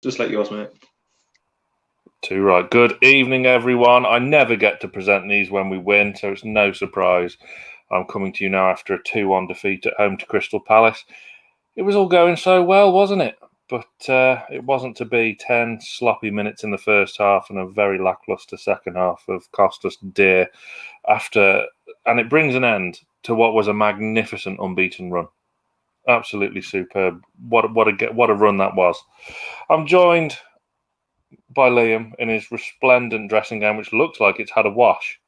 Just like yours, mate. Too right. Good evening, everyone. I never get to present these when we win, so it's no surprise I'm coming to you now after a 2-1 defeat at home to Crystal Palace. It was all going so well, wasn't it? But it wasn't to be. 10 sloppy minutes in the first half and a very lacklustre second half have cost us dear. And it brings an end to what was a magnificent unbeaten run. Absolutely superb. What a run that was. I'm joined by Liam in his resplendent dressing gown, which looks like it's had a wash.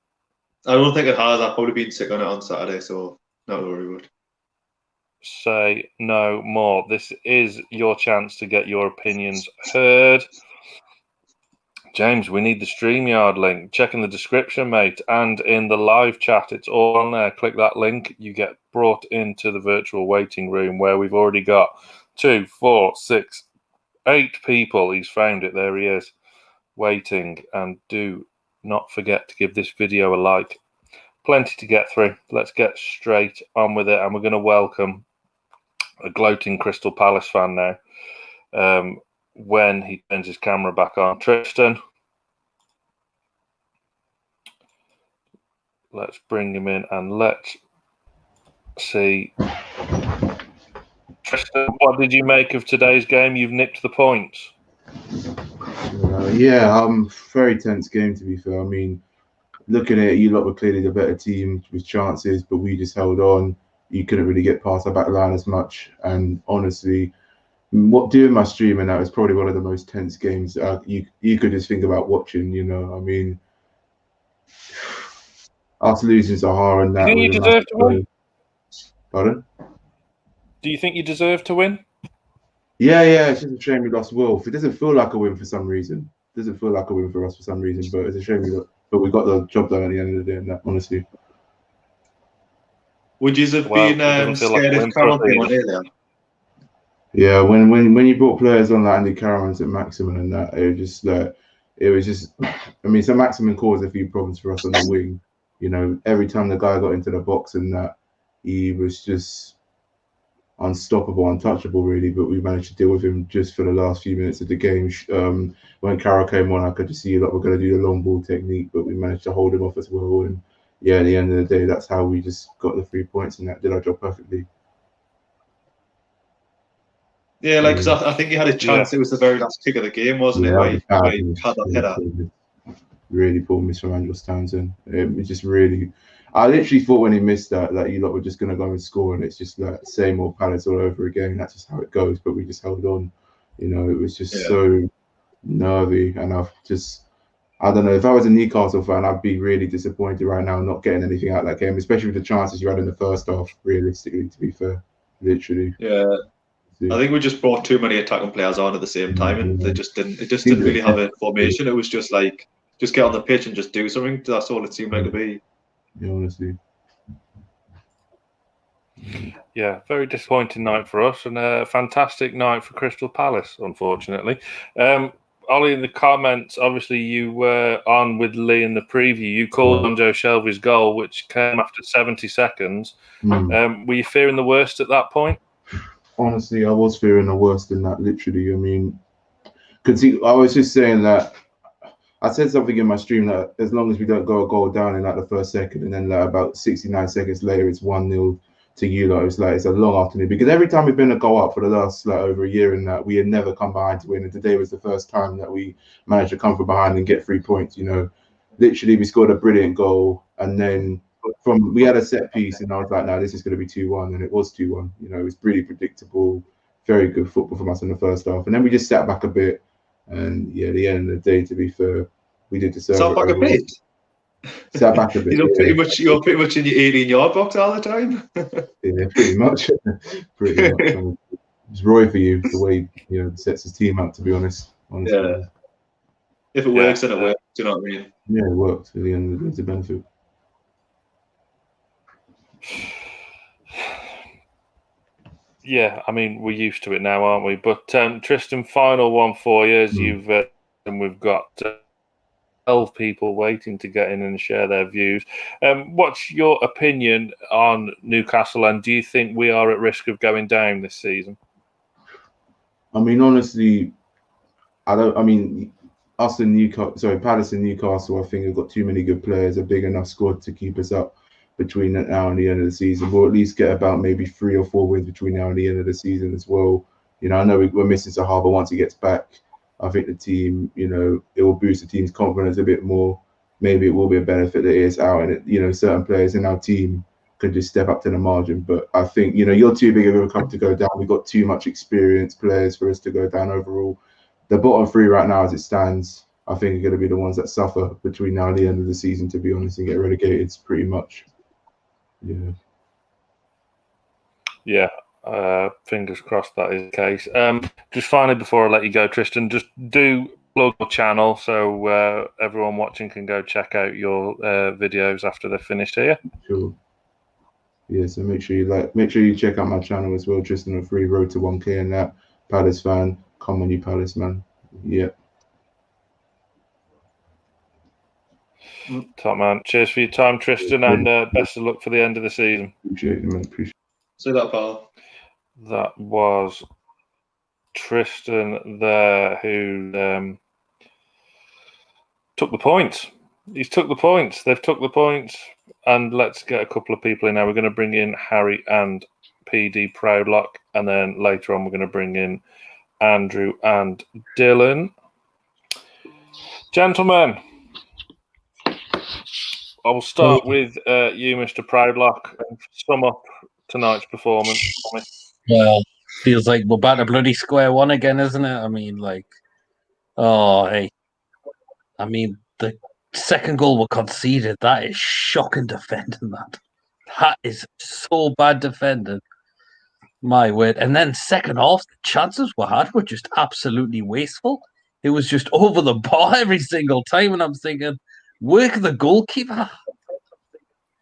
I don't think it has. I've probably been sick on it on Saturday, so not to worry about it. Say no more. This is your chance to get your opinions heard. James, we need the StreamYard link. Check in the description, mate, and in the live chat. It's all on there. Click that link. You get brought into the virtual waiting room where we've already got 2, 4, 6, 8 people. He's found it. There he is, waiting. And do not forget to give this video a like. Plenty to get through. Let's get straight on with it. And we're going to welcome a gloating Crystal Palace fan now. When he turns his camera back on. Tristan. Let's bring him in and let's see. Tristan, what did you make of today's game? You've nipped the points. Very tense game, to be fair. I mean, looking at it, you lot were clearly the better team with chances, but we just held on. You couldn't really get past our back line as much. And honestly, doing my stream and that was probably one of the most tense games you could just think about watching. I mean, us losing Sahara and that. Do you deserve to win? Pardon? Do you think you deserve to win? Yeah. It's just a shame we lost Wolf. It doesn't feel like a win for some reason. It doesn't feel like a win for us for some reason, but it's a shame we got the job done at the end of the day. And that, honestly. Would you have been scared if Carroll came on earlier? Yeah, when you brought players on like Andy Carroll, saint-maximin and that, it was just. I mean, saint-maximin caused a few problems for us on the wing. Every time the guy got into the box and that, he was just unstoppable, untouchable, really. But we managed to deal with him just for the last few minutes of the game. When Carroll came on, I could just see that we're going to do the long ball technique, but we managed to hold him off as well. And yeah, at the end of the day, that's how we just got the 3 points, and that did our job perfectly. Yeah, because I think he had a chance. Yeah. It was the very last kick of the game, wasn't it? Where he had that header. Really poor miss from Andros Townsend. It was just really. I literally thought when he missed that you lot were just going to go and score, and it's just like same old Palace all over again. That's just how it goes. But we just held on. It was just so nervy, and I don't know. If I was a Newcastle fan, I'd be really disappointed right now not getting anything out of that game, especially with the chances you had in the first half. Realistically, to be fair, literally. Yeah. I think we just brought too many attacking players on at the same time, and they just didn't. It just didn't really have a formation. It was just like, just get on the pitch and just do something. That's all it seemed like to be. Yeah, honestly. Yeah, very disappointing night for us, and a fantastic night for Crystal Palace, unfortunately. Ollie, in the comments, obviously you were on with Lee in the preview. You called on Joe Shelvey's goal, which came after 70 seconds. Were you fearing the worst at that point? Honestly, I was fearing the worst in that, literally. I mean, I was just saying that I said something in my stream that as long as we don't go a goal down in like the first second, and then like about 69 seconds later, it's 1-0 to you lot. It's a long afternoon, because every time we've been a goal up for the last over a year, and that we had never come behind to win. And today was the first time that we managed to come from behind and get 3 points. Literally, we scored a brilliant goal, and then we had a set piece, and I was like, no, this is going to be 2-1, and it was 2-1. It was really predictable, very good football from us in the first half, and then we just sat back a bit, and yeah, at the end of the day, to be fair, we did deserve it. Sat back a bit. Sat back a bit. You're pretty much in your 18-yard box all the time. Yeah, pretty much. Pretty much. It's Roy for you, the way he sets his team up. To be honest. Yeah. If it works, then it works. Do you know what I mean? Yeah, it works. At the end of the day, it's a benefit. Yeah, I mean, we're used to it now, aren't we? But Tristan, final one for you. As and we've got 12 people waiting to get in and share their views. What's your opinion on Newcastle, and do you think we are at risk of going down this season? I mean, honestly, Us and Newcastle, Palace and Newcastle, I think have got too many good players, a big enough squad to keep us up between now and the end of the season. We'll at least get about maybe 3 or 4 wins between now and the end of the season as well. I know we're missing Sahar, but once he gets back, I think the team, it will boost the team's confidence a bit more. Maybe it will be a benefit that he is out, and certain players in our team can just step up to the margin. But I think, you're too big of a club to go down. We've got too much experienced players for us to go down overall. The bottom 3 right now, as it stands, I think are going to be the ones that suffer between now and the end of the season, to be honest, and get relegated pretty much. Yeah. Yeah. Fingers crossed that is the case. Just finally, before I let you go, Tristan, just do plug your channel so everyone watching can go check out your videos after they're finished here. Sure. Yeah, so make sure you check out my channel as well, Tristan Free Road to 1K and that. Palace fan, come on you Palace man. Yeah. Top man. Cheers for your time, Tristan, and best of luck for the end of the season. Appreciate it, man. Appreciate it. Say that, pal. That was Tristan there, who took the points. He's took the points. They've took the points. And let's get a couple of people in now. We're going to bring in Harry and PD Proudlock, and then later on we're going to bring in Andrew and Dylan. Gentlemen, I will start with you, Mr. Proudlock, and sum up tonight's performance for me. Well, feels like we're back to bloody square one again, isn't it? The second goal we conceded, that is shocking defending that. That is so bad defending. My word. And then second half, the chances we had were just absolutely wasteful. It was just over the bar every single time, and I'm thinking, work the goalkeeper.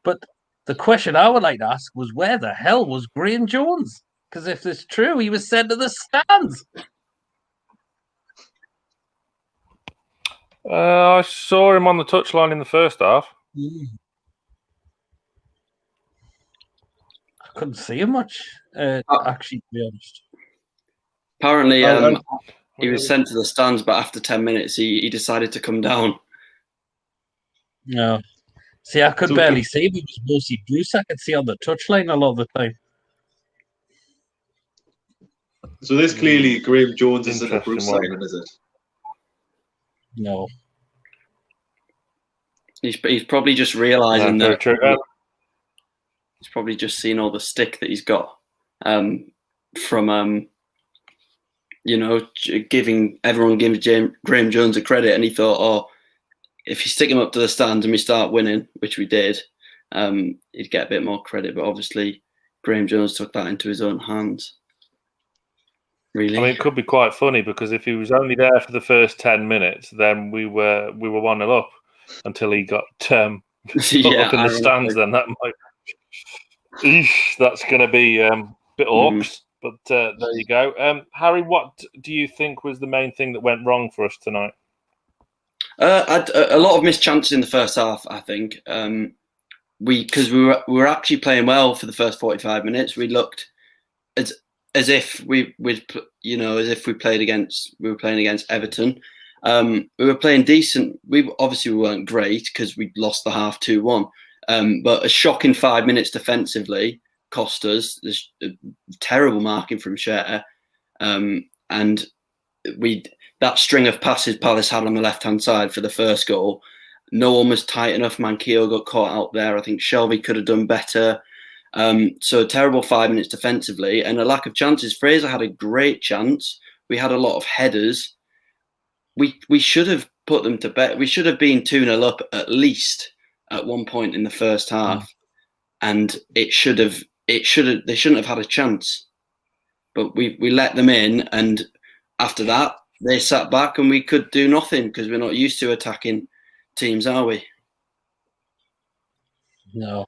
But the question I would like to ask was, where the hell was Graham Jones? Because if it's true, he was sent to the stands. I saw him on the touchline in the first half. I couldn't see him much, actually, to be honest. Apparently, he was sent to the stands, but after 10 minutes, he decided to come down. No. See, I could barely see him. It was mostly Bruce I could see on the touchline a lot of the time. So this clearly Graham Jones isn't a Bruce signing, is it? No. He's probably just realising that he's probably just seen all the stick that he's got from giving Graham Jones a credit, and he thought, if you stick him up to the stands and we start winning, which we did, he'd get a bit more credit. But obviously, Graham Jones took that into his own hands. Really? It could be quite funny, because if he was only there for the first 10 minutes, then we were 1-0 up until he got put up in the stands. Then that might, that's going to be a bit awkward. But there you go. Harry, what do you think was the main thing that went wrong for us tonight? A lot of missed chances in the first half, I think. Because we were actually playing well for the first 45 minutes. We looked as if we played against Everton. We were playing decent. We weren't great because we lost the half 2-1. But a shocking 5 minutes defensively cost us. There's terrible marking from Shelvey, and that string of passes Palace had on the left-hand side for the first goal, no one was tight enough. Cahill got caught out there. I think Shelvey could have done better. So a terrible 5 minutes defensively and a lack of chances. Fraser had a great chance. We had a lot of headers. We should have put them to bed. We should have been 2-0 up at least at one point in the first half, and they shouldn't have had a chance. But we let them in, and after that they sat back and we could do nothing because we're not used to attacking teams, are we? No,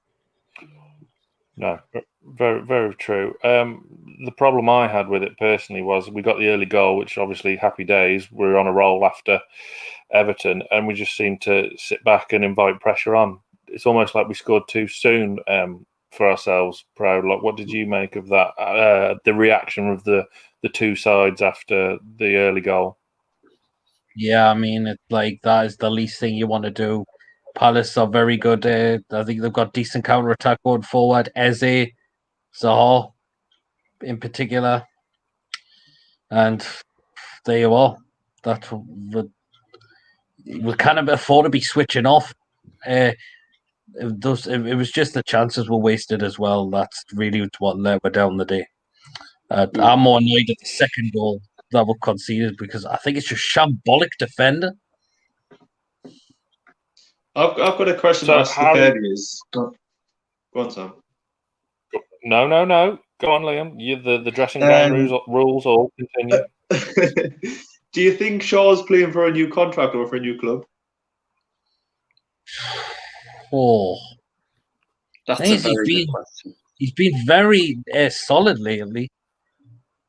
very, very true. The problem I had with it personally was we got the early goal, which obviously happy days. We're on a roll after Everton, and we just seemed to sit back and invite pressure on. It's almost like we scored too soon for ourselves. Proudlock, what did you make of that? The reaction of the two sides after the early goal? Yeah, I mean, it's like that is the least thing you want to do. Palace are very good. I think they've got decent counter attack going forward. Eze, Zaha, in particular, and there you are. That we can't afford to be switching off. It was just the chances were wasted as well. That's really what let us down the day. I'm more annoyed at the second goal that was conceded because I think it's just shambolic defender. I've got a question to ask the pair of yous. Go on, Sam. No. Go on, Liam. The dressing gown rules all continue. Do you think Shaw's playing for a new contract or for a new club? Oh, That's a very good question. He's been very solid lately.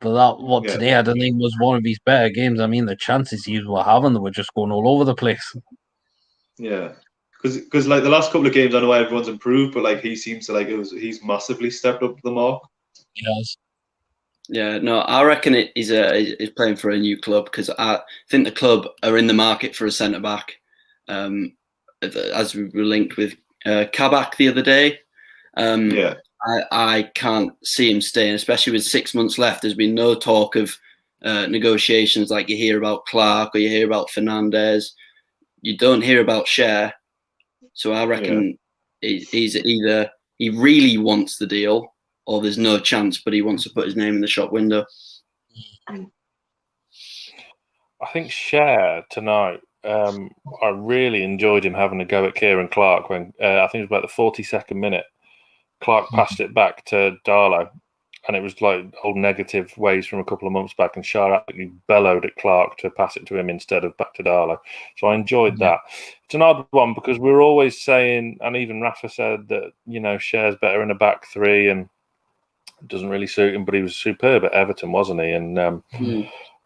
But today I don't think was one of his better games. I mean, the chances he were having, they were just going all over the place. Yeah, because like the last couple of games, I know everyone's improved, but like he seems to he's massively stepped up the mark. He has. Yeah, no, I reckon he's playing for a new club because I think the club are in the market for a centre back. As we were linked with Kabak the other day. I can't see him staying, especially with 6 months left. There's been no talk of negotiations like you hear about Clark or you hear about Fernandez. You don't hear about Cher. So I reckon he's either he really wants the deal or there's no chance, but he wants to put his name in the shop window. I think Cher tonight, I really enjoyed him having a go at Kieran Clark when I think it was about the 42nd minute. Clark passed it back to Darlow, and it was like old negative ways from a couple of months back, and Shah absolutely bellowed at Clark to pass it to him instead of back to Darlow. So I enjoyed that. It's an odd one because we're always saying, and even Rafa said that, Cher's better in a back three and it doesn't really suit him, but he was superb at Everton, wasn't he? And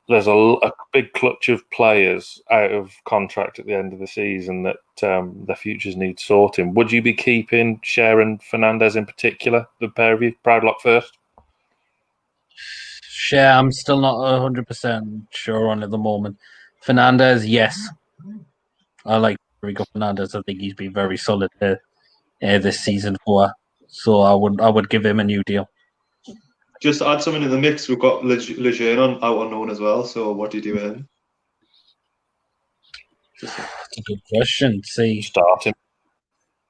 there's a big clutch of players out of contract at the end of the season that their futures need sorting. Would you be keeping Cher and Fernandez in particular, the pair of you? Proudlock first. Cher, I'm still not 100% sure on at the moment. Fernandez, yes. I like Rico Fernandez. I think he's been very solid this season for her. So I would give him a new deal. Just to add something in the mix, we've got Lejeune out on loan as well. So what do you do with him? That's a good question. Start him.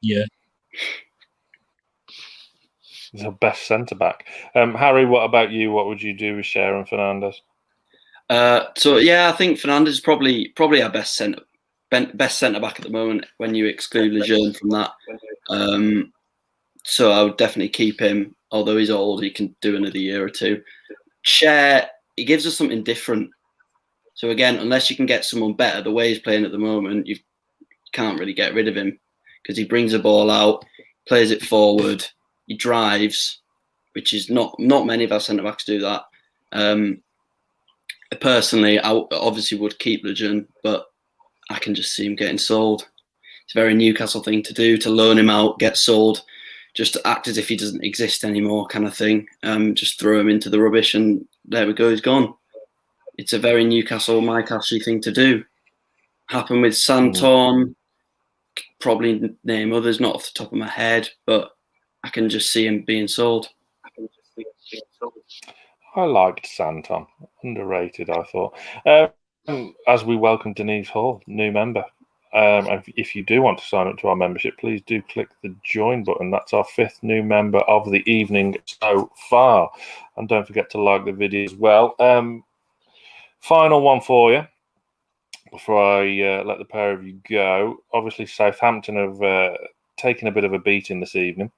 Yeah. He's the best centre back. Harry, what about you? What would you do with Cher and Fernandez? I think Fernandez is probably our best centre back at the moment when you exclude Lejeune from that. So I would definitely keep him. Although he's old, he can do another year or two. Cher, he gives us something different. So again, unless you can get someone better, the way he's playing at the moment, you can't really get rid of him because he brings the ball out, plays it forward, he drives, which is not many of our centre backs do that. Personally, I obviously would keep Lejeune, but I can just see him getting sold. It's a very Newcastle thing to do, to loan him out, get sold. Just to act as if he doesn't exist anymore, kind of thing. Just throw him into the rubbish, and there we go. He's gone. It's a very Newcastle, Mike Ashley thing to do. Happened with Santon. Probably name others, not off the top of my head, but I can just see him being sold. I liked Santon, underrated. I thought. As we welcome Denise Hall, new member. And if you do want to sign up to our membership, please do click the join button. That's our 5th new member of the evening so far. And don't forget to like the video as well. Final one for you before I let the pair of you go. Obviously, Southampton have taken a bit of a beating this evening.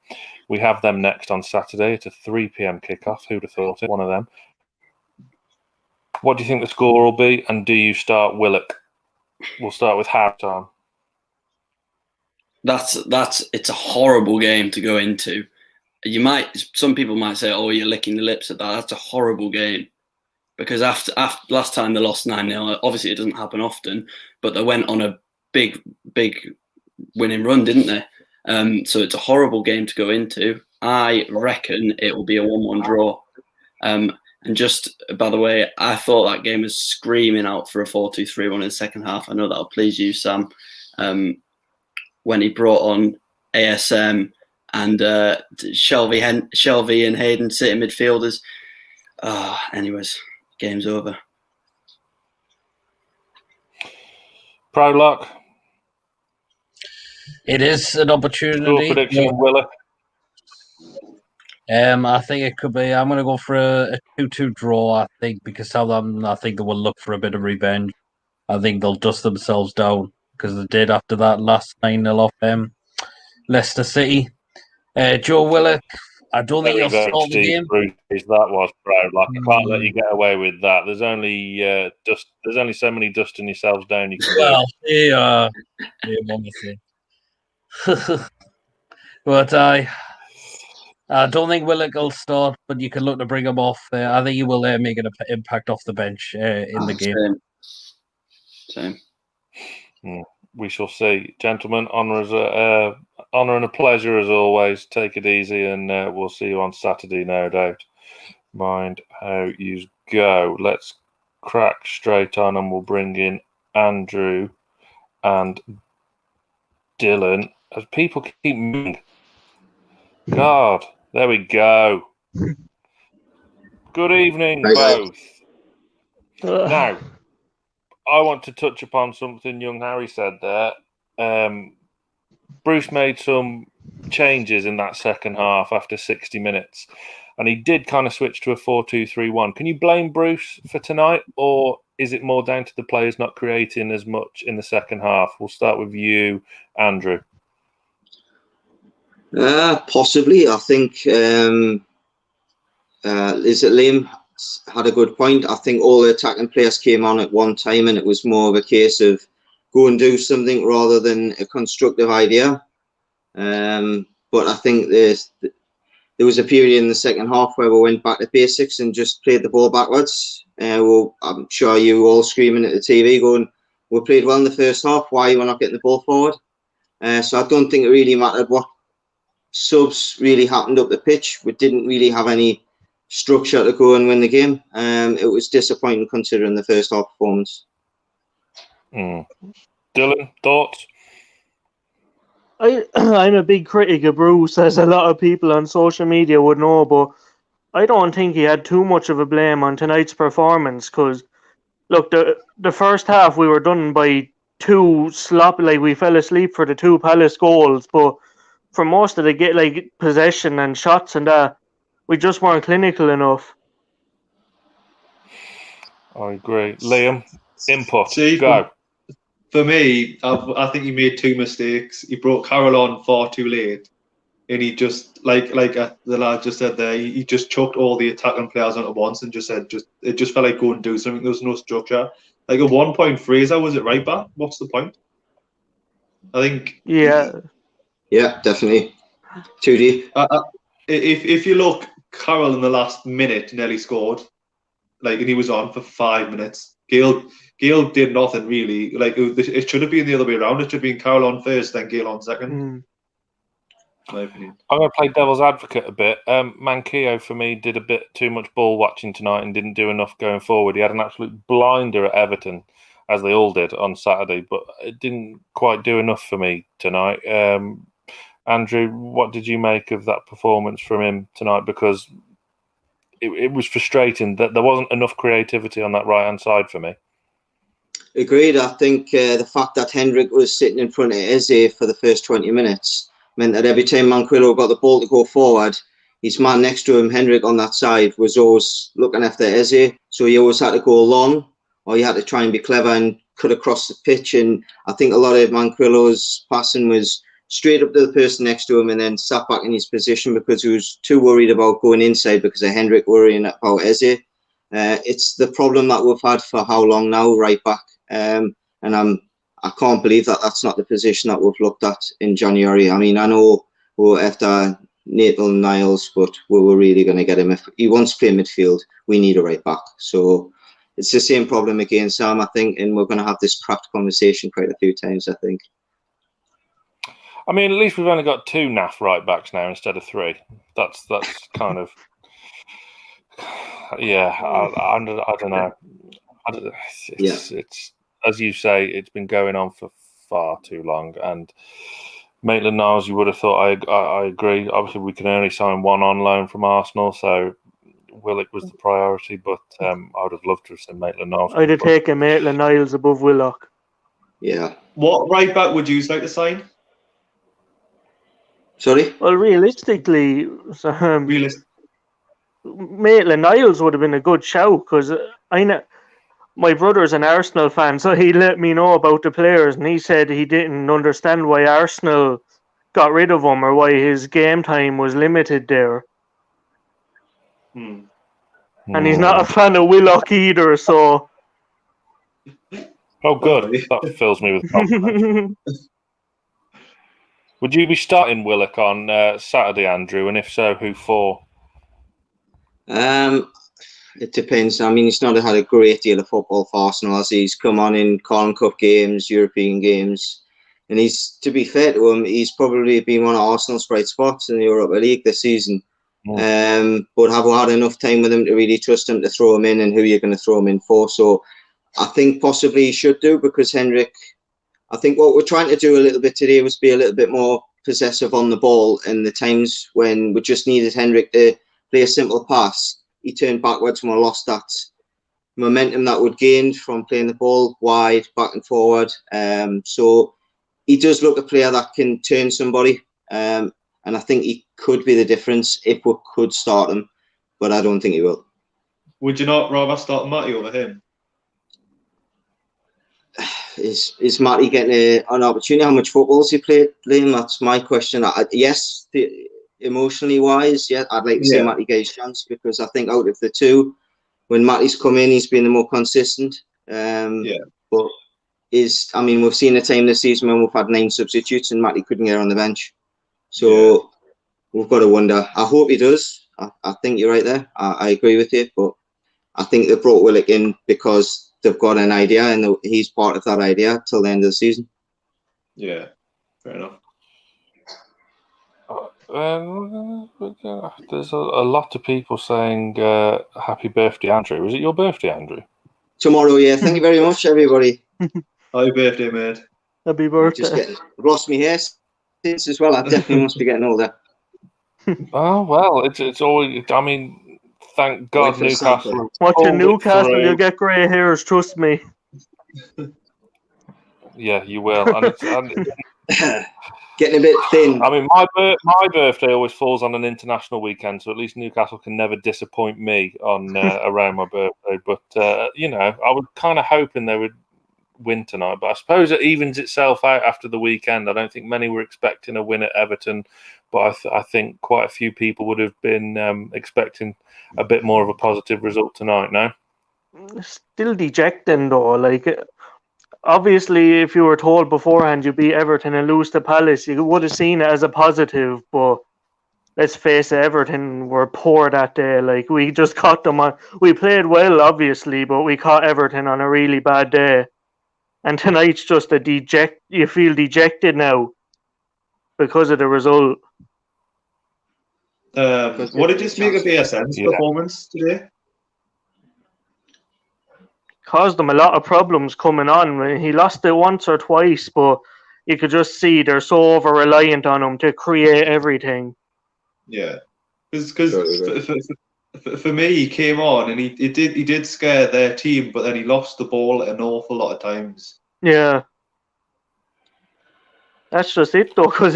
We have them next on Saturday at a 3 p.m. kickoff. Who'd have thought it? One of them. What do you think the score will be? And do you start Willock? We'll start with halftime. It's a horrible game to go into. Some people might say, "Oh, you're licking the lips at that." That's a horrible game because after last time they lost 9-0. Obviously, it doesn't happen often, but they went on a big winning run, didn't they? So it's a horrible game to go into. I reckon it will be a 1-1 draw. And And just, by the way, I thought that game was screaming out for a 4-2-3-1 in the second half. I know that'll please you, Sam. When he brought on ASM and Shelvey and Hayden sitting midfielders. Anyways, game's over. Prologue. It is an opportunity. Score prediction, Willock. I think it could be. I'm going to go for a 2-2 draw, I think, because Southampton, I think they will look for a bit of revenge. I think they'll dust themselves down because they did after that last 9-0 off Leicester City. Joe Willock, I don't think he'll start the game. Bruce, that was proud. Like, I can't let you get away with that. There's only There's only so many dusting yourselves down you can do. But I don't think Willock will start, but you can look to bring him off. I think he will make an impact off the bench in the game. Same. We shall see. Gentlemen, honour and a pleasure as always. Take it easy, and we'll see you on Saturday, no doubt. Mind how you go. Let's crack straight on, and we'll bring in Andrew and Dylan as people keep moving. God, there we go. Good evening, both. Now, I want to touch upon something young Harry said there. Bruce made some changes in that second half after 60 minutes, and he did kind of switch to a 4-2-3-1. Can you blame Bruce for tonight, or is it more down to the players not creating as much in the second half? We'll start with you, Andrew. Possibly. I think Liam had a good point. I think all the attacking players came on at one time, and it was more of a case of go and do something rather than a constructive idea. But I think there was a period in the second half where we went back to basics and just played the ball backwards. I'm sure you all screaming at the TV going, we played well in the first half, why we're not getting the ball forward? So I don't think it really mattered what subs really happened up the pitch. We didn't really have any structure to go and win the game. It was disappointing considering the first half performance. Dylan, thoughts? I'm a big critic of Bruce, as a lot of people on social media would know, but I don't think he had too much of a blame on tonight's performance, because look, the first half we were done by two sloppy, like we fell asleep for the two Palace goals, but for most of the possession and shots and that, we just weren't clinical enough. I agree. Liam, input, go. For me, I think he made two mistakes. He brought Cahill on far too late, and he just, like the lad just said there, he just chucked all the attacking players onto once and just said, it just felt like go and do something. There was no structure. Like at one point, Fraser was it right back? What's the point? I think. Yeah, definitely. 2D. If you look, Cahill in the last minute nearly scored, and he was on for 5 minutes. Cahill did nothing really. It should have been the other way around. It should have been Cahill on first, then Cahill on second. My opinion. I'm going to play devil's advocate a bit. Manquillo, for me, did a bit too much ball watching tonight and didn't do enough going forward. He had an absolute blinder at Everton, as they all did on Saturday, but it didn't quite do enough for me tonight. Andrew, what did you make of that performance from him tonight? Because it was frustrating that there wasn't enough creativity on that right-hand side for me. Agreed. I think the fact that Hendrick was sitting in front of Eze for the first 20 minutes meant that every time Manquillo got the ball to go forward, his man next to him, Hendrick, on that side, was always looking after Eze. So he always had to go long, or he had to try and be clever and cut across the pitch. And I think a lot of Manquillo's passing was straight up to the person next to him and then sat back in his position because he was too worried about going inside because of Hendrick worrying about Eze. It's the problem that we've had for how long now, right back. And I can't believe that that's not the position that we've looked at in January. I mean, I know we're after Nathaniel Niles, but we were really going to get him. If he wants to play midfield, we need a right back. So it's the same problem again, Sam, I think, and we're going to have this craft conversation quite a few times, I think. I mean, at least we've only got two naff right backs now instead of three. That's kind of Yeah, I don't know. It's as you say, it's been going on for far too long. And Maitland-Niles, you would have thought. I agree. Obviously, we can only sign one on loan from Arsenal, so Willock was the priority. But I would have loved to have seen Maitland-Niles. I'd have taken Maitland-Niles above Willock. Yeah. What right back would you like to sign? Sorry? Well, realistically, Maitland-Niles would have been a good shout because I know my brother's an Arsenal fan, so he let me know about the players, and he said he didn't understand why Arsenal got rid of him or why his game time was limited there. And he's not a fan of Willock either, so... Oh, good. That fills me with confidence. Would you be starting Willock on Saturday, Andrew? And if so, who for? It depends. I mean, he's not had a great deal of football for Arsenal as he's come on in Carling Cup games, European games. And he's, to be fair to him, he's probably been one of Arsenal's bright spots in the Europa League this season. But have I had enough time with him to really trust him to throw him in and who you're going to throw him in for? So I think possibly he should do, because Henrik, I think what we're trying to do a little bit today was be a little bit more possessive on the ball. And the times when we just needed Henrik to play a simple pass, he turned backwards and we lost that momentum that we'd gained from playing the ball wide, back and forward. So he does look a player that can turn somebody. And I think he could be the difference if we could start him, but I don't think he will. Would you not rather start Matty over him? Is Matty getting an opportunity? How much football has he played, Liam? That's my question. Yes, emotionally wise, yeah, I'd like to see Matty get his chance, because I think out of the two, when Matty's come in, he's been the more consistent. But we've seen a time this season when we've had 9 substitutes and Matty couldn't get on the bench. So we've got to wonder. I hope he does. I think you're right there. I agree with you, but I think they brought Willock in because they've got an idea and he's part of that idea till the end of the season. Yeah, fair enough. There's a lot of people saying happy birthday, Andrew. Is it your birthday, Andrew? Tomorrow, yeah. Thank you very much, everybody. Happy birthday, mate. Happy birthday. I've lost my hair since as well. I definitely must be getting older. Oh, well, it's always, I mean, thank God Newcastle. Watching Newcastle, you'll get grey hairs, trust me. Yeah, you will. And getting a bit thin. I mean, my birthday always falls on an international weekend, so at least Newcastle can never disappoint me on around my birthday. But, I was kind of hoping they would win tonight, but I suppose it evens itself out after the weekend. I don't think many were expecting a win at Everton, but I think quite a few people would have been expecting a bit more of a positive result tonight, no? Still dejecting, though. Like, obviously, if you were told beforehand you beat Everton and lose to Palace, you would have seen it as a positive, but let's face it, Everton were poor that day. Like, we just caught them on... We played well, obviously, but we caught Everton on a really bad day. And tonight's just you feel dejected now because of the result. What did you make of ASM's performance today? Caused them a lot of problems coming on. He lost it once or twice, but you could just see they're so over-reliant on him to create everything. Yeah. Because for me, he came on and he did scare their team, but then he lost the ball an awful lot of times. Yeah. That's just it, though, because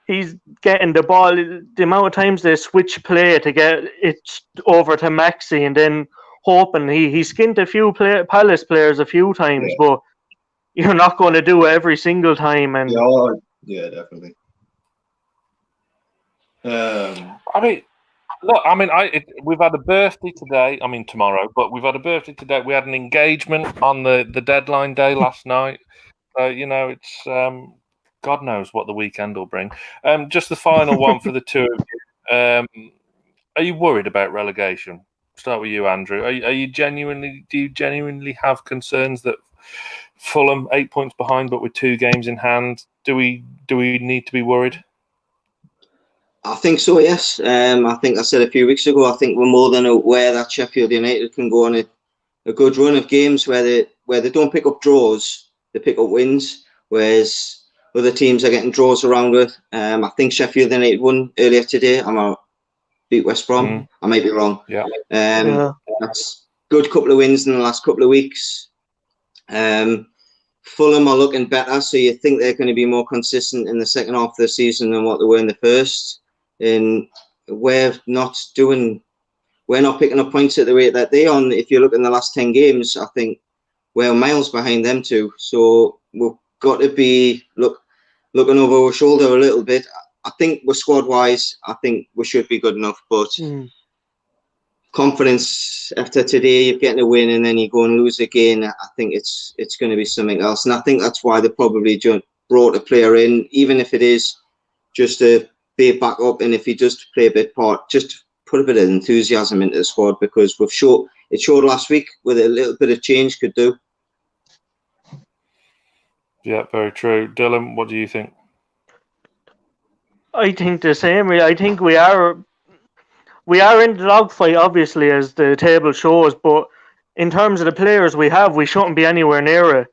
he's getting the ball. The amount of times they switch play to get it over to Maxi, and then hoping he skinned a few Palace players a few times, but you're not going to do it every single time. And yeah, definitely. We've had a birthday today. I mean, tomorrow, but we've had a birthday today. We had an engagement on the deadline day last night. It's God knows what the weekend will bring. Just the final one for the two of you. Are you worried about relegation? Start with you, Andrew. Do you genuinely have concerns that Fulham 8 points behind, but with 2 games in hand? Do we need to be worried? I think so, yes. I think I said a few weeks ago, I think we're more than aware that Sheffield United can go on a good run of games where they don't pick up draws, they pick up wins, whereas other teams are getting draws around it. I think Sheffield United won earlier today. Beat West Brom. I might be wrong. Yeah. That's good couple of wins in the last couple of weeks. Fulham are looking better, so you think they're going to be more consistent in the second half of the season than what they were in the first. And we're not picking up points at the rate that they are. If you look in the last 10 games, I think we're miles behind them too. So we've got to be looking over our shoulder a little bit. I think we're squad-wise, I think we should be good enough, but confidence after today, you're getting a win and then you go and lose again, I think it's going to be something else. And I think that's why they probably brought a player in, even if it is just to be a backup, and if he does play a bit part, just put a bit of enthusiasm into the squad, because it showed last week with a little bit of change could do. Yeah, very true. Dylan, what do you think? I think the same. I think we are in the dogfight, obviously, as the table shows, but in terms of the players we have, we shouldn't be anywhere near it.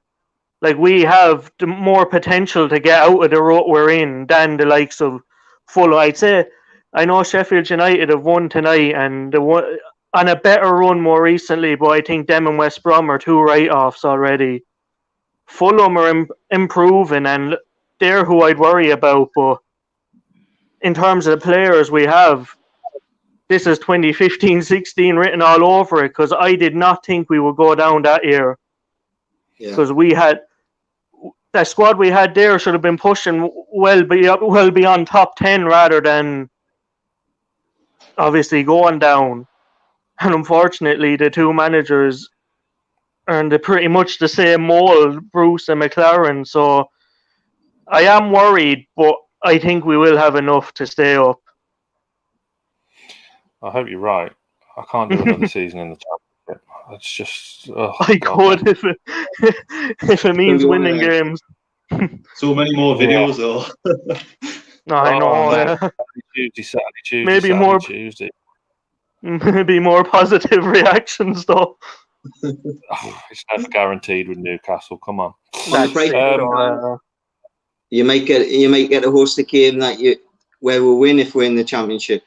Like, we have the more potential to get out of the rut we're in than the likes of Fulham. I'd say, I know Sheffield United have won tonight and on a better run more recently, but I think them and West Brom are 2 write-offs already. Fulham are improving, and they're who I'd worry about, but in terms of the players we have, this is 2015-16 written all over it, because I did not think we would go down that year. Because we had that squad we had there should have been pushing well beyond top 10 rather than obviously going down. And unfortunately, the two managers earned pretty much the same mold, Bruce and McLaren. So I am worried, but I think we will have enough to stay up. I hope you're right. I can't do another season in the Championship. It's just... I could if it means winning games. So many more videos, though. No, I know. Tuesday, maybe more Tuesday. Maybe more positive reactions, though. It's never guaranteed with Newcastle. Come on. You might get to host a game where we'll win if we're in the Championship.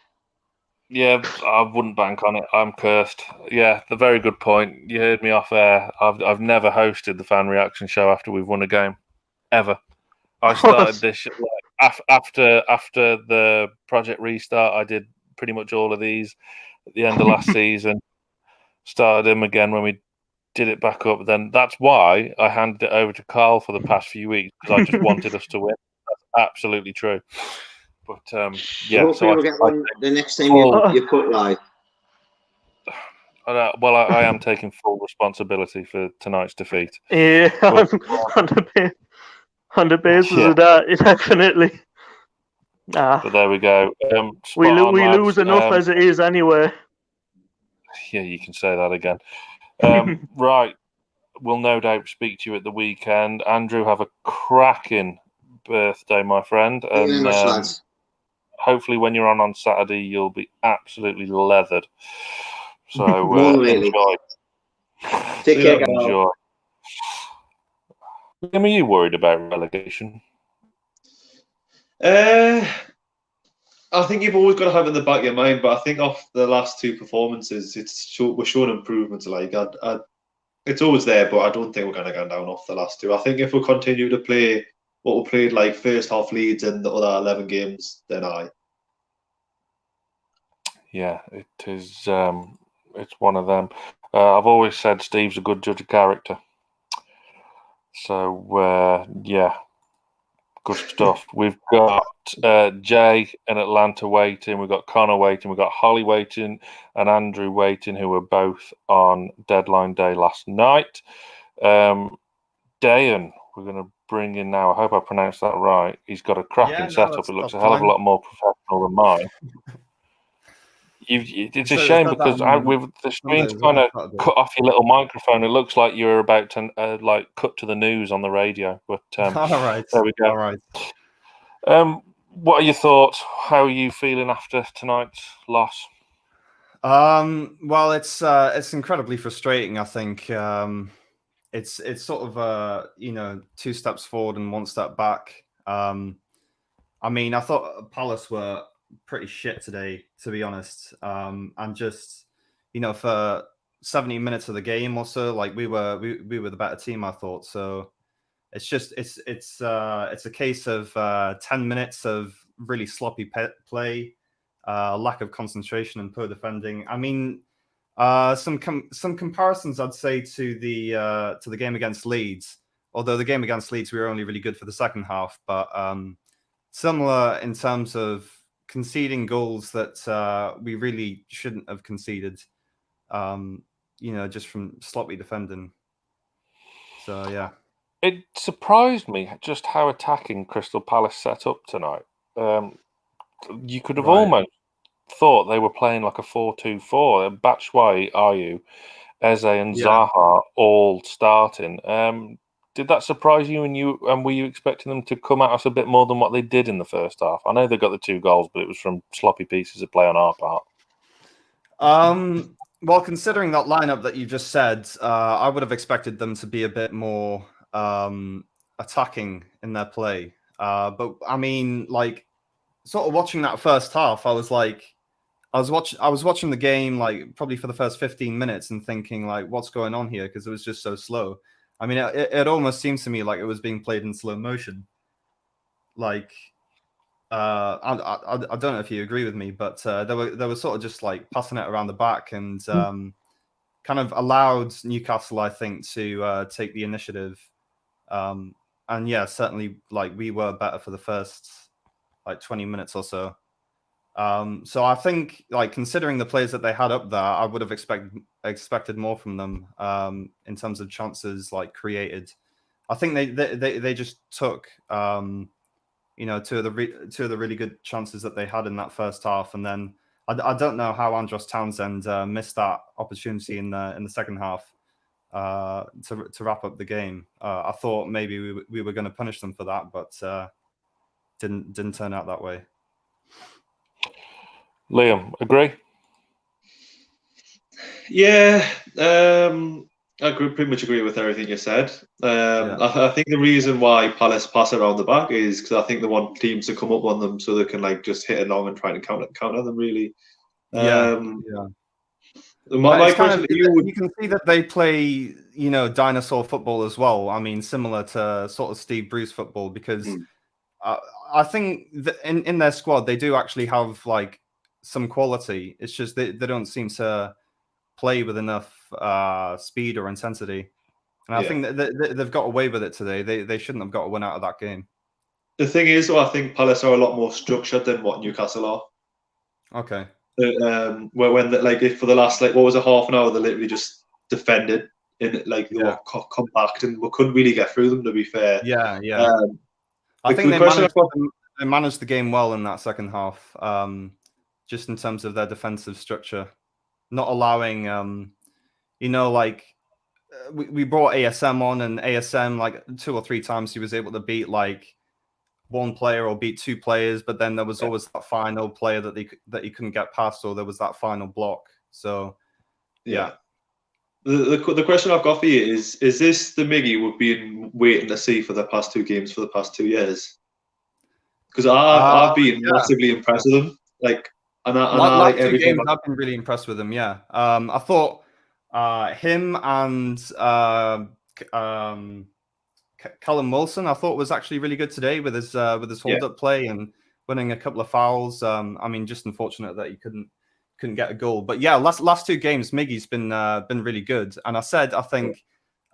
Yeah, I wouldn't bank on it. I'm cursed. Yeah, the very good point. You heard me off air. I've never hosted the fan reaction show after we've won a game, ever. I started this after the project restart. I did pretty much all of these at the end of last season. Started them again when we did it back up. Then that's why I handed it over to Carl for the past few weeks, because I just wanted us to win. That's absolutely true. But yeah, so we'll get one the next time you put live. Well, I am taking full responsibility for tonight's defeat. Yeah, on the basis of that, definitely. But there we go. We lose enough as it is anyway. Yeah, you can say that again. Right, we'll no doubt speak to you at the weekend. Andrew, have a cracking birthday, my friend. And hopefully when you're on Saturday, you'll be absolutely leathered. So enjoy. Take care, enjoy. Are you worried about relegation? I think you've always got to have it in the back of your mind, but I think off the last two performances, we're showing improvements. Like it's always there, but I don't think we're going to go down off the last two. I think if we continue to play what we played like first half Leeds and the other 11 games, then yeah, it is. It's one of them. I've always said Steve's a good judge of character. So yeah. Good stuff. We've got Jay in Atlanta waiting. We've got Connor waiting. We've got Holly waiting and Andrew waiting, who were both on deadline day last night. Dayan, we're going to bring in now. I hope I pronounced that right. He's got a cracking setup. It looks a hell of a lot more professional than mine. It's a shame because with the screen's kind of cut off your little microphone. It looks like you're about to cut to the news on the radio. But all right, there we go. All right. What are your thoughts? How are you feeling after tonight's loss? Well, it's incredibly frustrating. I think it's sort of two steps forward and one step back. I mean, I thought Palace were pretty shit today, to be honest. And just for 70 minutes of the game or so, like we were the better team, I thought. So it's a case of 10 minutes of really sloppy play, lack of concentration and poor defending. I mean, some comparisons I'd say to the game against Leeds. Although the game against Leeds we were only really good for the second half, but similar in terms of conceding goals that we really shouldn't have conceded. Just from sloppy defending. So yeah. It surprised me just how attacking Crystal Palace set up tonight. You could have almost thought they were playing like a 4-2-4. Batshuayi, Ayew, Eze, and Zaha all starting. Did that surprise you? And were you expecting them to come at us a bit more than what they did in the first half? I know they got the 2 goals, but it was from sloppy pieces of play on our part. Well, considering that lineup that you just said, I would have expected them to be a bit more attacking in their play. But I mean, like, sort of watching that first half, I was watching the game like probably for the first 15 minutes and thinking like, what's going on here? Because it was just so slow. I mean, it almost seems to me like it was being played in slow motion. Like, I don't know if you agree with me, but they were sort of just like passing it around the back and kind of allowed Newcastle, I think, to take the initiative. And yeah, certainly, like we were better for the first like 20 minutes or so. So I think, like, considering the players that they had up there, I would have expected more from them in terms of chances like created. I think they just took two of the really good chances that they had in that first half, and then I don't know how Andros Townsend missed that opportunity in the second half to wrap up the game. I thought maybe we were going to punish them for that, but didn't turn out that way. Liam, agree? Yeah, I pretty much agree with everything you said. I think the reason why Palace pass around the back is because I think they want teams to come up on them so they can like just hit along and try to counter them. Really. My question to you can see that they play, dinosaur football as well. I mean, similar to sort of Steve Bruce football, because I think that in their squad they do actually have like some quality. It's just they don't seem to play with enough speed or intensity. And I think that they've got away with it today. They shouldn't have got a win out of that game. The thing is, though, I think Palace are a lot more structured than what Newcastle are. Okay. For the last what was a half an hour, they literally just defended in they were compact and we couldn't really get through them. To be fair, I think they managed the game well in that second half, just in terms of their defensive structure, not allowing, we brought ASM on, and ASM like 2 or 3 times he was able to beat like one player or beat 2 players, but then there was always that final player that he couldn't get past, or there was that final block. So the question I've got for you is this the Miggy we've been waiting to see for the past 2 games for the past 2 years? Because I've been massively impressed with him. Last 2 games I've been really impressed with him. I thought him and Callum Wilson, I thought was actually really good today with his hold-up play and winning a couple of fouls. I mean, just unfortunate that he couldn't get a goal. But yeah, last 2 games, Miggy's been really good. And I think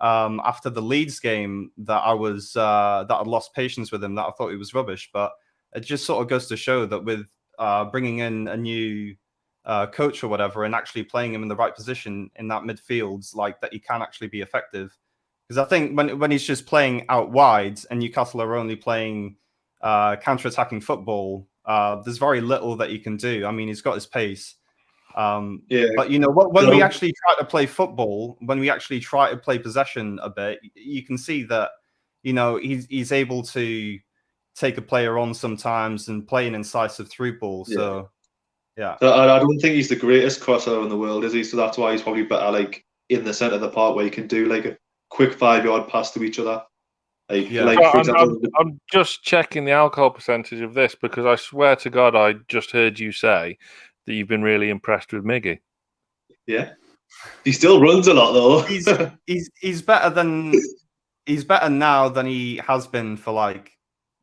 after the Leeds game that I'd lost patience with him, that I thought he was rubbish. But it just sort of goes to show that with bringing in a new coach or whatever and actually playing him in the right position in that midfield, like that he can actually be effective. Because I think when he's just playing out wide and Newcastle are only playing counter-attacking football, there's very little that he can do. I mean, he's got his pace. But when we actually try to play football, when we actually try to play possession a bit, you can see that he's able to take a player on sometimes and play an incisive through ball. So, yeah. So I don't think he's the greatest crosser in the world, is he? So that's why he's probably better like in the centre of the park where you can do like a quick 5-yard pass to each other. Like for example, I'm just checking the alcohol percentage of this because I swear to God I just heard you say that you've been really impressed with Miggy. Yeah, he still runs a lot though. he's better now than he has been for like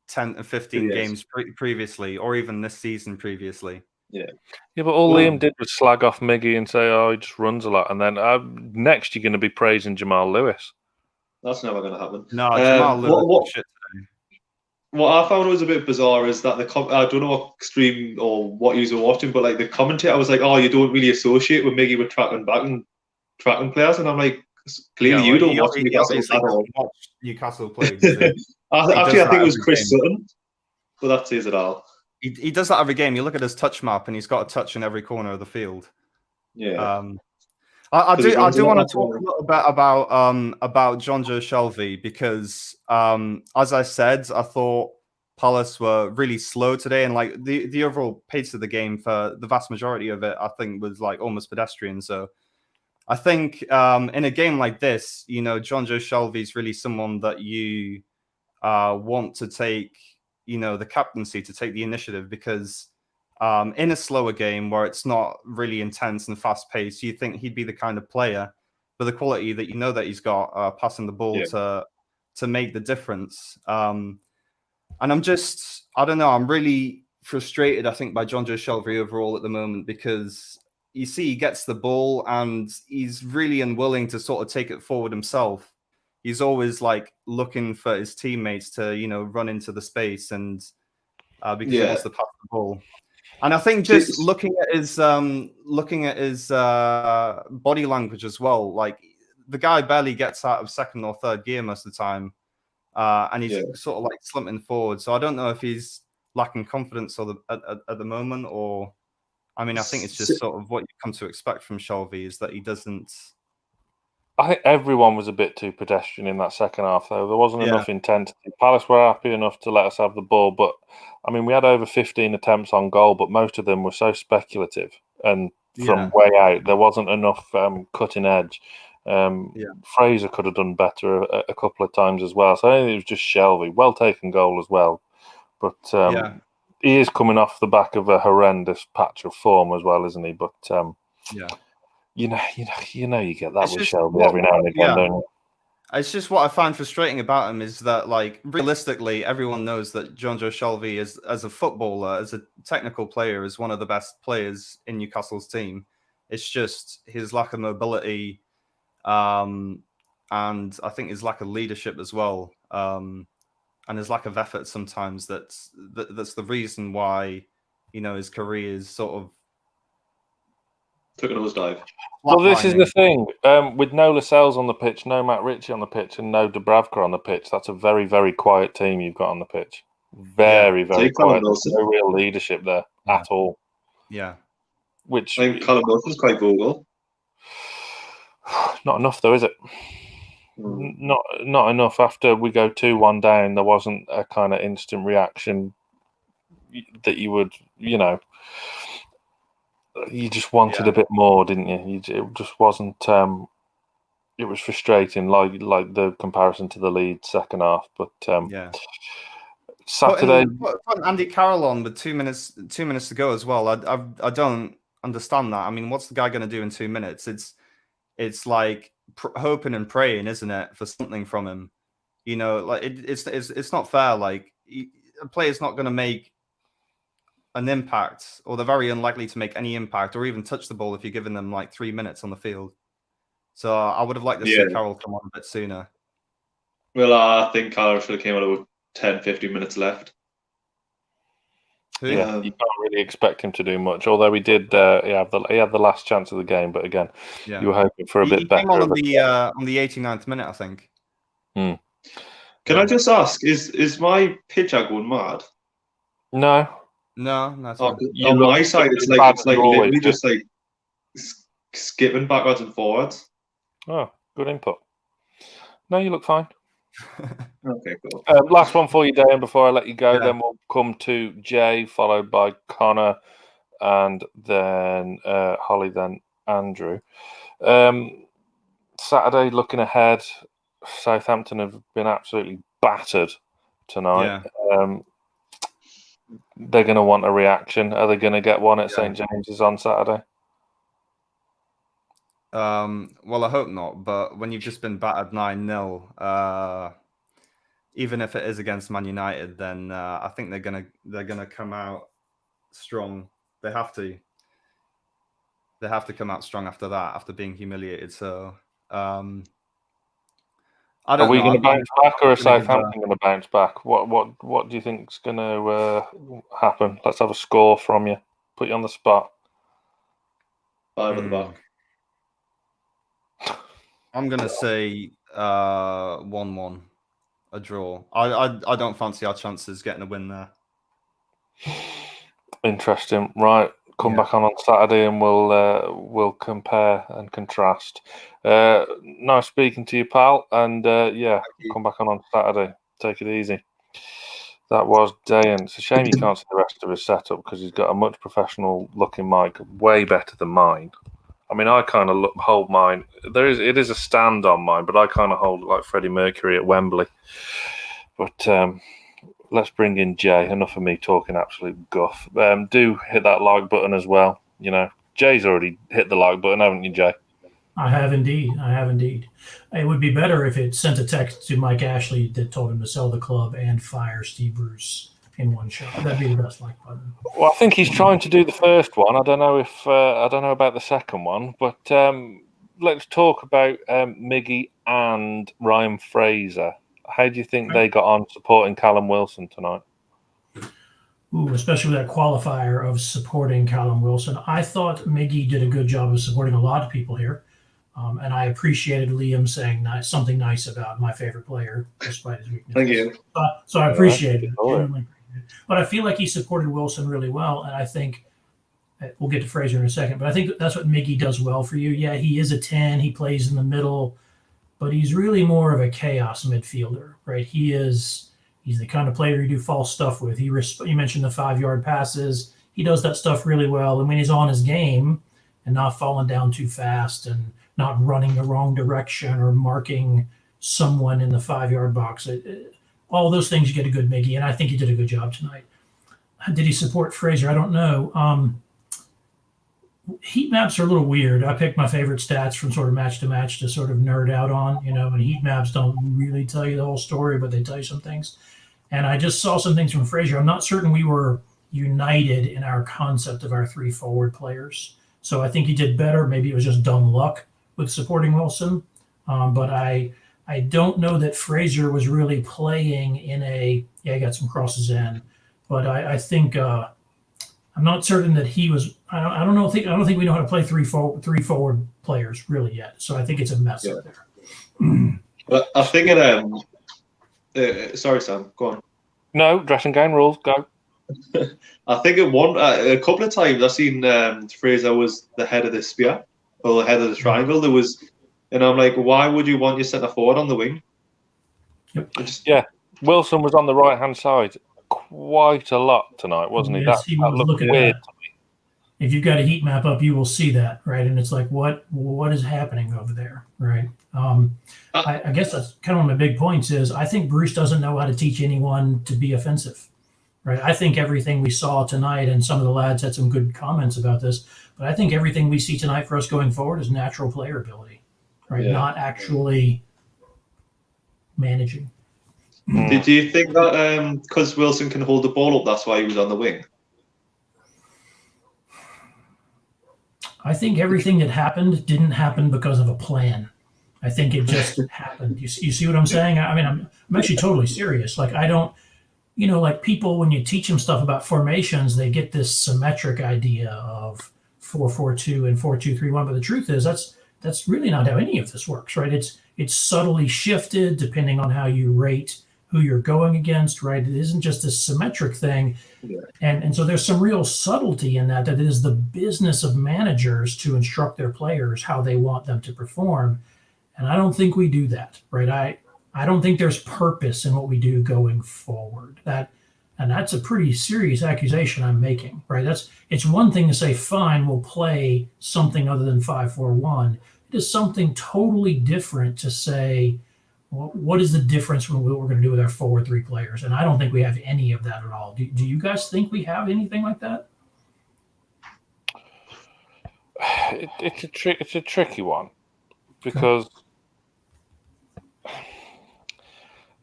10 and 15 games previously, or even this season previously. Yeah, but all Liam did was slag off Miggy and say, "Oh, he just runs a lot," and then next you're going to be praising Jamal Lewis. That's never going to happen. No, Jamal Lewis. What I found was a bit bizarre is that I don't know what stream or what you were watching, but like the commentator was like, "Oh, you don't really associate with Miggy with tracking back and tracking players," and I'm like, "Clearly, you don't watch Newcastle at all." Newcastle play. Actually, I think it was Chris Sutton, but that says it all. He does that every game. You look at his touch map, and he's got a touch in every corner of the field. Yeah. I do want to talk a little bit about John Joe Shelvey because, as I said, I thought Palace were really slow today, and like the overall pace of the game for the vast majority of it, I think was like almost pedestrian. So I think in a game like this, John Joe Shelvey is really someone that you want to take, the captaincy, to take the initiative because. In a slower game where it's not really intense and fast paced, you think he'd be the kind of player with the quality that that he's got, passing the ball to make the difference. And I don't know, I'm really frustrated, I think, by John Joe Shelvey overall at the moment because you see he gets the ball and he's really unwilling to sort of take it forward himself. He's always like looking for his teammates to, run into the space and because he wants to pass the ball. And I think just looking at his body language as well, like the guy barely gets out of second or third gear most of the time, and he's sort of like slumping forward. So I don't know if he's lacking confidence at the moment, or I mean, I think it's just sort of what you come to expect from Shelvey is that he doesn't. I think everyone was a bit too pedestrian in that second half, though. There wasn't enough intensity. Palace were happy enough to let us have the ball, but I mean, we had over 15 attempts on goal, but most of them were so speculative and from way out. There wasn't enough cutting edge. Fraser could have done better a couple of times as well. So I think it was just Shelvey. Well taken goal as well. But he is coming off the back of a horrendous patch of form as well, isn't he? But you get that with Shelvey every now and again, don't you? It's just what I find frustrating about him is that, like, realistically, everyone knows that John Joe Shelvey is, as a footballer, as a technical player, is one of the best players in Newcastle's team. It's just his lack of mobility, and I think his lack of leadership as well, and his lack of effort sometimes. That's the reason why, his career is sort of took a nosedive. Well, this is the thing. With no Lascelles on the pitch, no Matt Ritchie on the pitch, and no Dubravka on the pitch, that's a very, very quiet team you've got on the pitch. Very, very quiet. There's no real leadership there at all. Yeah. Which I think Callum Wilson's quite vocal. Not enough, though, is it? Not enough. After we go 2-1 down, there wasn't a kind of instant reaction that you would, you just wanted a bit more, didn't you? It just wasn't. It was frustrating, like the comparison to the Leeds second half. But Saturday, put Andy Carroll on with 2 minutes to go as well. I don't understand that. I mean, what's the guy going to do in 2 minutes? It's like hoping and praying, isn't it, for something from him? Like it's not fair. Like a player's not going to make an impact, or they're very unlikely to make any impact or even touch the ball if you're giving them like 3 minutes on the field. So I would have liked to see Carroll come on a bit sooner. Well, I think Carroll should have came on with 10-15 minutes left. You can't really expect him to do much, although he did. He had the last chance of the game, but again, you were hoping for a bit better. He came on the 89th minute, I think. Can I just ask, is my pitcher going mad? No. No, that's on my side. It's like literally just like skipping backwards and forwards. Oh, good input. No, you look fine. Okay, cool. Last one for you, Dan, before I let you go. Yeah. Then we'll come to Jay, followed by Connor, and then Holly, then Andrew. Saturday, looking ahead, Southampton have been absolutely battered tonight. Yeah. They're going to want a reaction. Are they going to get one at St James's on Saturday? Well, I hope not. But when you've just been battered 9-0, even if it is against Man United, then I think they're gonna come out strong. They have to. They have to come out strong after that, after being humiliated. So, I don't know. Are we going to bounce back, or is gonna give Southampton going to bounce back? What do you think is going to happen? Let's have a score from you. Put you on the spot. 5 at the back. I'm gonna say 1-1, a draw. I don't fancy our chances getting a win there. Interesting. Right, come back on Saturday and we'll compare and contrast. Nice speaking to you, pal. And come back on Saturday. Take it easy. That was Dayan. It's a shame you can't see the rest of his setup because he's got a much professional looking mic, way better than mine. I mean, I kind of hold mine. It is a stand on mine, but I kind of hold it like Freddie Mercury at Wembley. But let's bring in Jay. Enough of me talking absolute guff. Do hit that like button as well. You know, Jay's already hit the like button, haven't you, Jay? I have indeed. It would be better if it sent a text to Mike Ashley that told him to sell the club and fire Steve Bruce in one shot. That'd be the best like button. Well, I think he's trying to do the first one. I don't know about the second one, but let's talk about Miggy and Ryan Fraser. How do you think they got on supporting Callum Wilson tonight? Ooh, especially with that qualifier of supporting Callum Wilson. I thought Miggy did a good job of supporting a lot of people here. And I appreciated Liam saying something nice about my favorite player, despite his weaknesses. Thank you. So I appreciate it. But I feel like he supported Wilson really well. And I think we'll get to Fraser in a second, but I think that's what Miggy does well for you. Yeah, he is a 10. He plays in the middle, but he's really more of a chaos midfielder, right? He's the kind of player you do false stuff with. You mentioned the 5-yard passes. He does that stuff really well. And when he's on his game and not falling down too fast and not running the wrong direction or marking someone in the 5-yard box, all those things you get a good Miggy, and I think he did a good job tonight. Did he support Fraser? I don't know. Heat maps are a little weird. I picked my favorite stats from sort of match to match to sort of nerd out on, and heat maps don't really tell you the whole story, but they tell you some things. And I just saw some things from Fraser. I'm not certain we were united in our concept of our 3 forward players. So I think he did better. Maybe it was just dumb luck with supporting Wilson. But I don't know that Fraser was really playing in he got some crosses in. But I think I'm not certain that he was. I don't think we know how to play three forward players really yet. So I think it's a mess up there. But I think it. Sorry, Sam. Go on. No, dressing gown rules. Go. I think a couple of times I've seen Fraser was the head of the spear or the head of the triangle. There was, and I'm like, why would you want your centre forward on the wing? Yeah, Wilson was on the right hand side quite a lot tonight, wasn't he? Yes, that looked weird to me. If you've got a heat map up, you will see that, right? And it's like, what is happening over there, right? I guess that's kind of one of my big points is I think Bruce doesn't know how to teach anyone to be offensive, right? I think everything we saw tonight, and some of the lads had some good comments about this, but I think everything we see tonight for us going forward is natural player ability, right? Yeah. Not actually managing. Did you think that because Wilson can hold the ball up, that's why he was on the wing? I think everything that happened didn't happen because of a plan. I think it just happened. You see what I'm saying? I mean, I'm actually totally serious. Like, I don't, like people, when you teach them stuff about formations, they get this symmetric idea of 4-4-2 and 4-2-3-1. But the truth is that's really not how any of this works, right? It's subtly shifted depending on how you rate who you're going against, right? It isn't just a symmetric thing. Yeah. And so there's some real subtlety in that it is the business of managers to instruct their players how they want them to perform. And I don't think we do that, right? I don't think there's purpose in what we do going forward. And that's a pretty serious accusation I'm making, right? It's one thing to say, fine, we'll play something other than 5-4-1. It is something totally different to say, well, what is the difference with what we're going to do with our forward three players? And I don't think we have any of that at all. Do you guys think we have anything like that? It's a tricky one because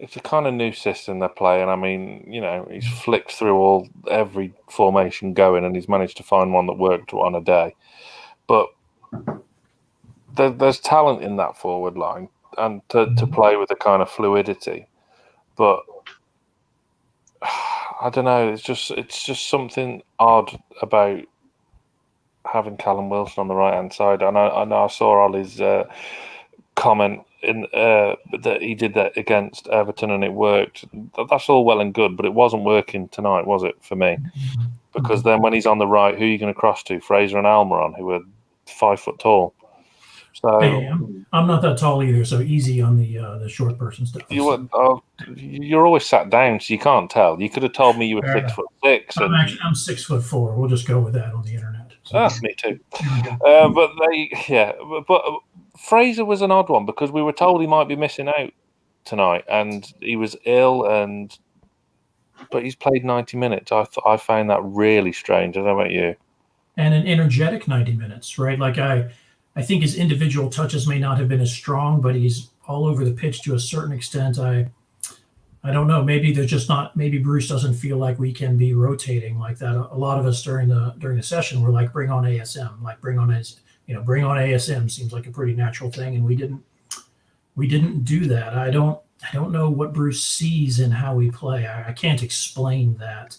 it's a kind of new system they're playing. I mean, he's flicked through every formation going, and he's managed to find one that worked on a day. But there's talent in that forward line, and to play with a kind of fluidity. But I don't know. It's just something odd about having Callum Wilson on the right hand side. And I know I saw Ollie's comment that he did that against Everton and it worked. That's all well and good, but it wasn't working tonight, was it, for me? Because then when he's on the right, who are you going to cross to? Fraser and Almiron, who are 5 foot tall. So hey, I'm not that tall either, so easy on the short person stuff. You're always sat down, so you can't tell. You could have told me you were 6'6". I'm 6'4". We'll just go with that on the internet. So. Me too. But Fraser was an odd one because we were told he might be missing out tonight, and he was ill. But he's played 90 minutes. I found that really strange. I don't know about you. And an energetic 90 minutes, right? Like I think his individual touches may not have been as strong, but he's all over the pitch to a certain extent. I don't know. Maybe there's just not. Maybe Bruce doesn't feel like we can be rotating like that. A lot of us during the session were like, bring on ASM, like bring on ASM seems like a pretty natural thing, and we didn't do that. I don't know what Bruce sees in how we play. I can't explain that.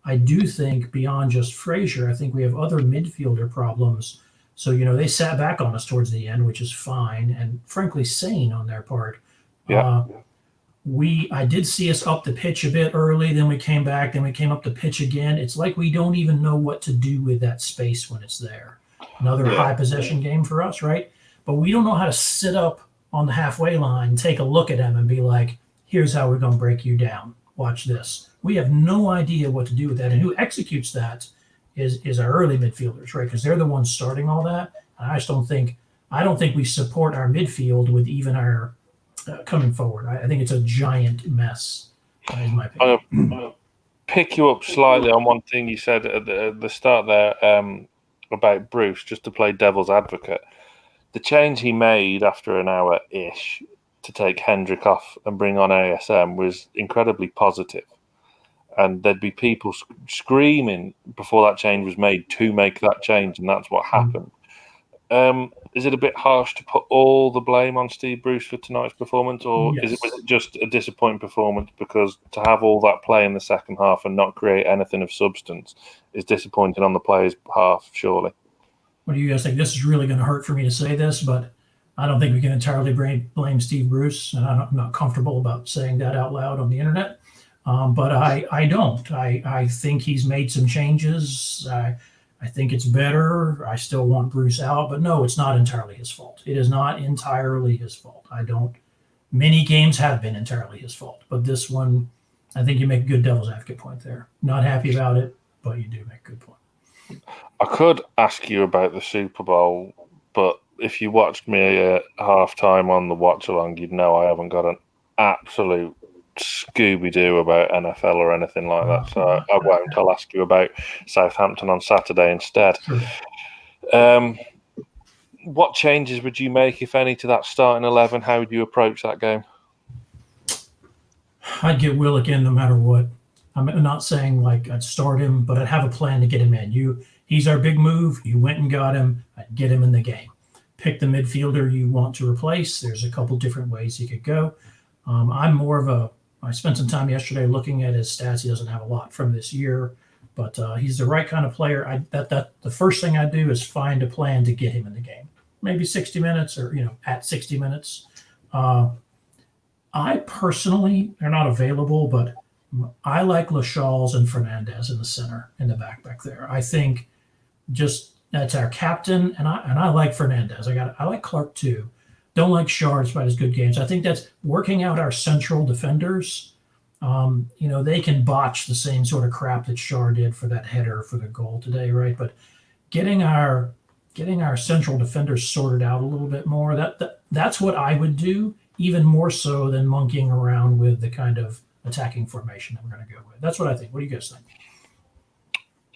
I do think beyond just Fraser, I think we have other midfielder problems. So, they sat back on us towards the end, which is fine and frankly sane on their part. Yeah. I did see us up the pitch a bit early, then we came back, then we came up the pitch again. It's like we don't even know what to do with that space when it's there. Another high possession game for us, right? But we don't know how to sit up on the halfway line, take a look at them and be like, here's how we're going to break you down. Watch this. We have no idea what to do with that. And who executes that is our early midfielders, right? Because they're the ones starting all that. And I don't think we support our midfield with even our coming forward. I think it's a giant mess, in my opinion. I'm going to pick you up slightly on one thing you said at the start there about Bruce, just to play devil's advocate. The change he made after an hour-ish to take Hendrick off and bring on ASM was incredibly positive. And there'd be people screaming before that change was made to make that change, and that's what happened. Is it a bit harsh to put all the blame on Steve Bruce for tonight's performance, or was it just a disappointing performance? Because to have all that play in the second half and not create anything of substance is disappointing on the players' half, surely. What do you guys think? This is really going to hurt for me to say this, but I don't think we can entirely blame Steve Bruce, and I'm not comfortable about saying that out loud on the internet. But I don't. I think he's made some changes. I think it's better. I still want Bruce out, but no, it's not entirely his fault. It is not entirely his fault. Many games have been entirely his fault, but this one, I think you make a good devil's advocate point there. Not happy about it, but you do make a good point. I could ask you about the Super Bowl, but if you watched me at halftime on the watch along, you'd know I haven't got an absolute Scooby-Doo about NFL or anything like that, so I won't. I'll ask you about Southampton on Saturday instead. Sure. What changes would you make, if any, to that starting 11? How would you approach that game? I'd get Willock in no matter what. I'm not saying like I'd start him, but I'd have a plan to get him in. He's our big move. You went and got him. I'd get him in the game. Pick the midfielder you want to replace. There's a couple different ways you could go. I spent some time yesterday looking at his stats. He doesn't have a lot from this year, but he's the right kind of player. The first thing I do is find a plan to get him in the game. Maybe 60 minutes or, at 60 minutes. I personally, they're not available, but I like Lachals and Fernandez in the center, in the back there. I think just that's our captain, and I like Fernandez. I like Clark too. don't like Shaw despite his good games. I think that's working out our central defenders. They can botch the same sort of crap that Shaw did for that header for the goal today, right? But getting our central defenders sorted out a little bit more, that's what I would do, even more so than monkeying around with the kind of attacking formation that we're going to go with. That's what I think. What do you guys think?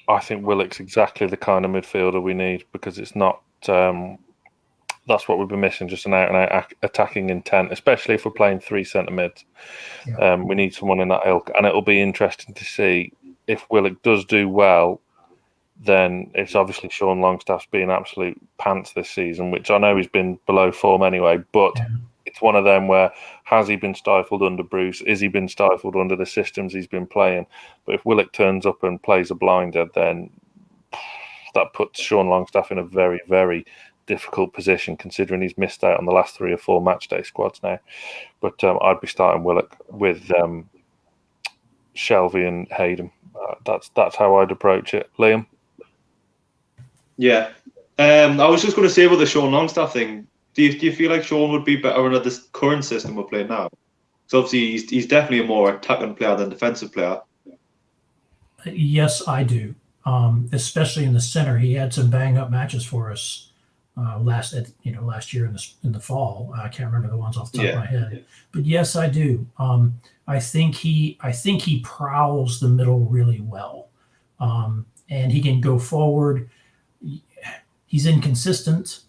I think Willock's exactly the kind of midfielder we need, because it's not. That's what we've been missing, just an out-and-out attacking intent, especially if we're playing 3 centre mids. Yeah. We need someone in that ilk, and it'll be interesting to see if Willock does do well. Then it's obviously Sean Longstaff's been absolute pants this season, which I know he's been below form anyway, but it's one of them where, has he been stifled under Bruce? Is he been stifled under the systems he's been playing? But if Willock turns up and plays a blinder, then that puts Sean Longstaff in a very, very difficult position, considering he's missed out on the last 3 or 4 matchday squads now. But I'd be starting Willock with Shelvey and Hayden. That's how I'd approach it. Liam? Yeah. I was just going to say about the Sean Longstaff thing. Do you feel like Sean would be better under this current system we're playing now? So obviously he's definitely a more attacking player than defensive player. Yes, I do. Especially in the center, he had some bang-up matches for us last year in the fall. I can't remember the ones off the top of my head, but yes, I do. I think he prowls the middle really well, and he can go forward. He's inconsistent.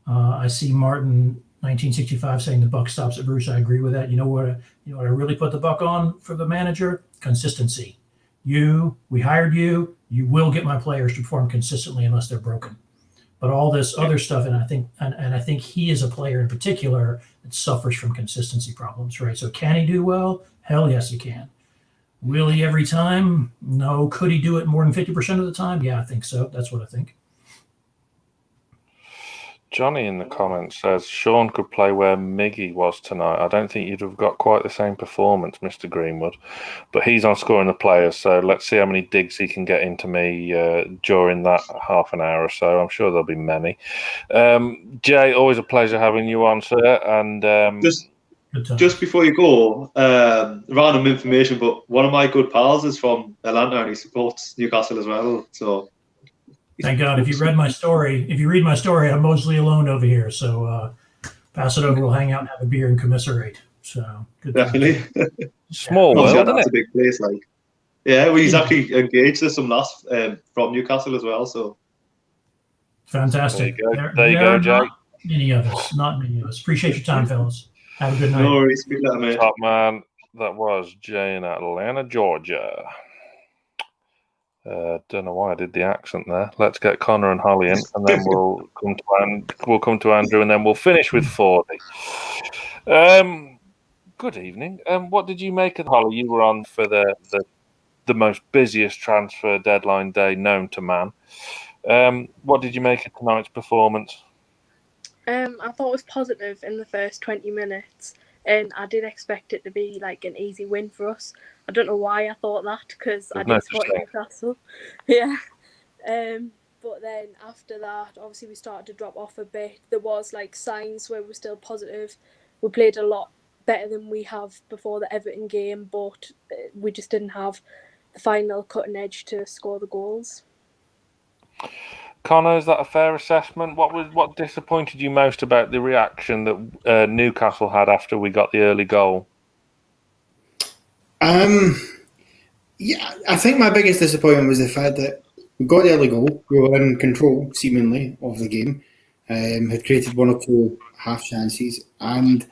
I see Martin 1965 saying the buck stops at Bruce. I agree with that. You know what I really put the buck on for the manager? Consistency. We hired you. You will get my players to perform consistently unless they're broken. But all this other stuff, and I think he is a player in particular that suffers from consistency problems, right? So can he do well? Hell yes, he can. Will he every time? No. Could he do it more than 50% of the time? Yeah, I think so. That's what I think. Johnny in the comments says Sean could play where Miggy was tonight. I don't think you'd have got quite the same performance, Mr. Greenwood, but he's on scoring the players, so let's see how many digs he can get into me during that half an hour or so. I'm sure there'll be many. Jay, always a pleasure having you on, sir. And just before you go, random information, but one of my good pals is from Atlanta and he supports Newcastle as well. So thank God. If you read my story, I'm mostly alone over here. So pass it over. We'll hang out and have a beer and commiserate. So good. Definitely. Small world, isn't that's it? a big place. Well, he's actually engaged to some lass from Newcastle as well. So fantastic. There you go, Jay. Not many of us. Appreciate your time, fellas. Have a good night. No worries. Speak later, mate. Top man. That was Jay in Atlanta, Georgia. Don't know why I did the accent there. Let's get Connor and Holly in, and then we'll come to Andrew, and then we'll finish with 40. Good evening. What did you make of Holly? You were on for the most busiest transfer deadline day known to man. What did you make of tonight's performance? I thought it was positive in the first 20 minutes, and I did expect it to be like an easy win for us. I don't know why I thought that, because I did support Newcastle. Yeah. But then after that, obviously we started to drop off a bit. There was signs where we're still positive. We played a lot better than we have before the Everton game, but we just didn't have the final cutting edge to score the goals. Connor, is that a fair assessment? What disappointed you most about the reaction that Newcastle had after we got the early goal? Yeah, I think my biggest disappointment was the fact that we got the early goal. We were in control, seemingly, of the game. Had created 1 or 2 half chances, and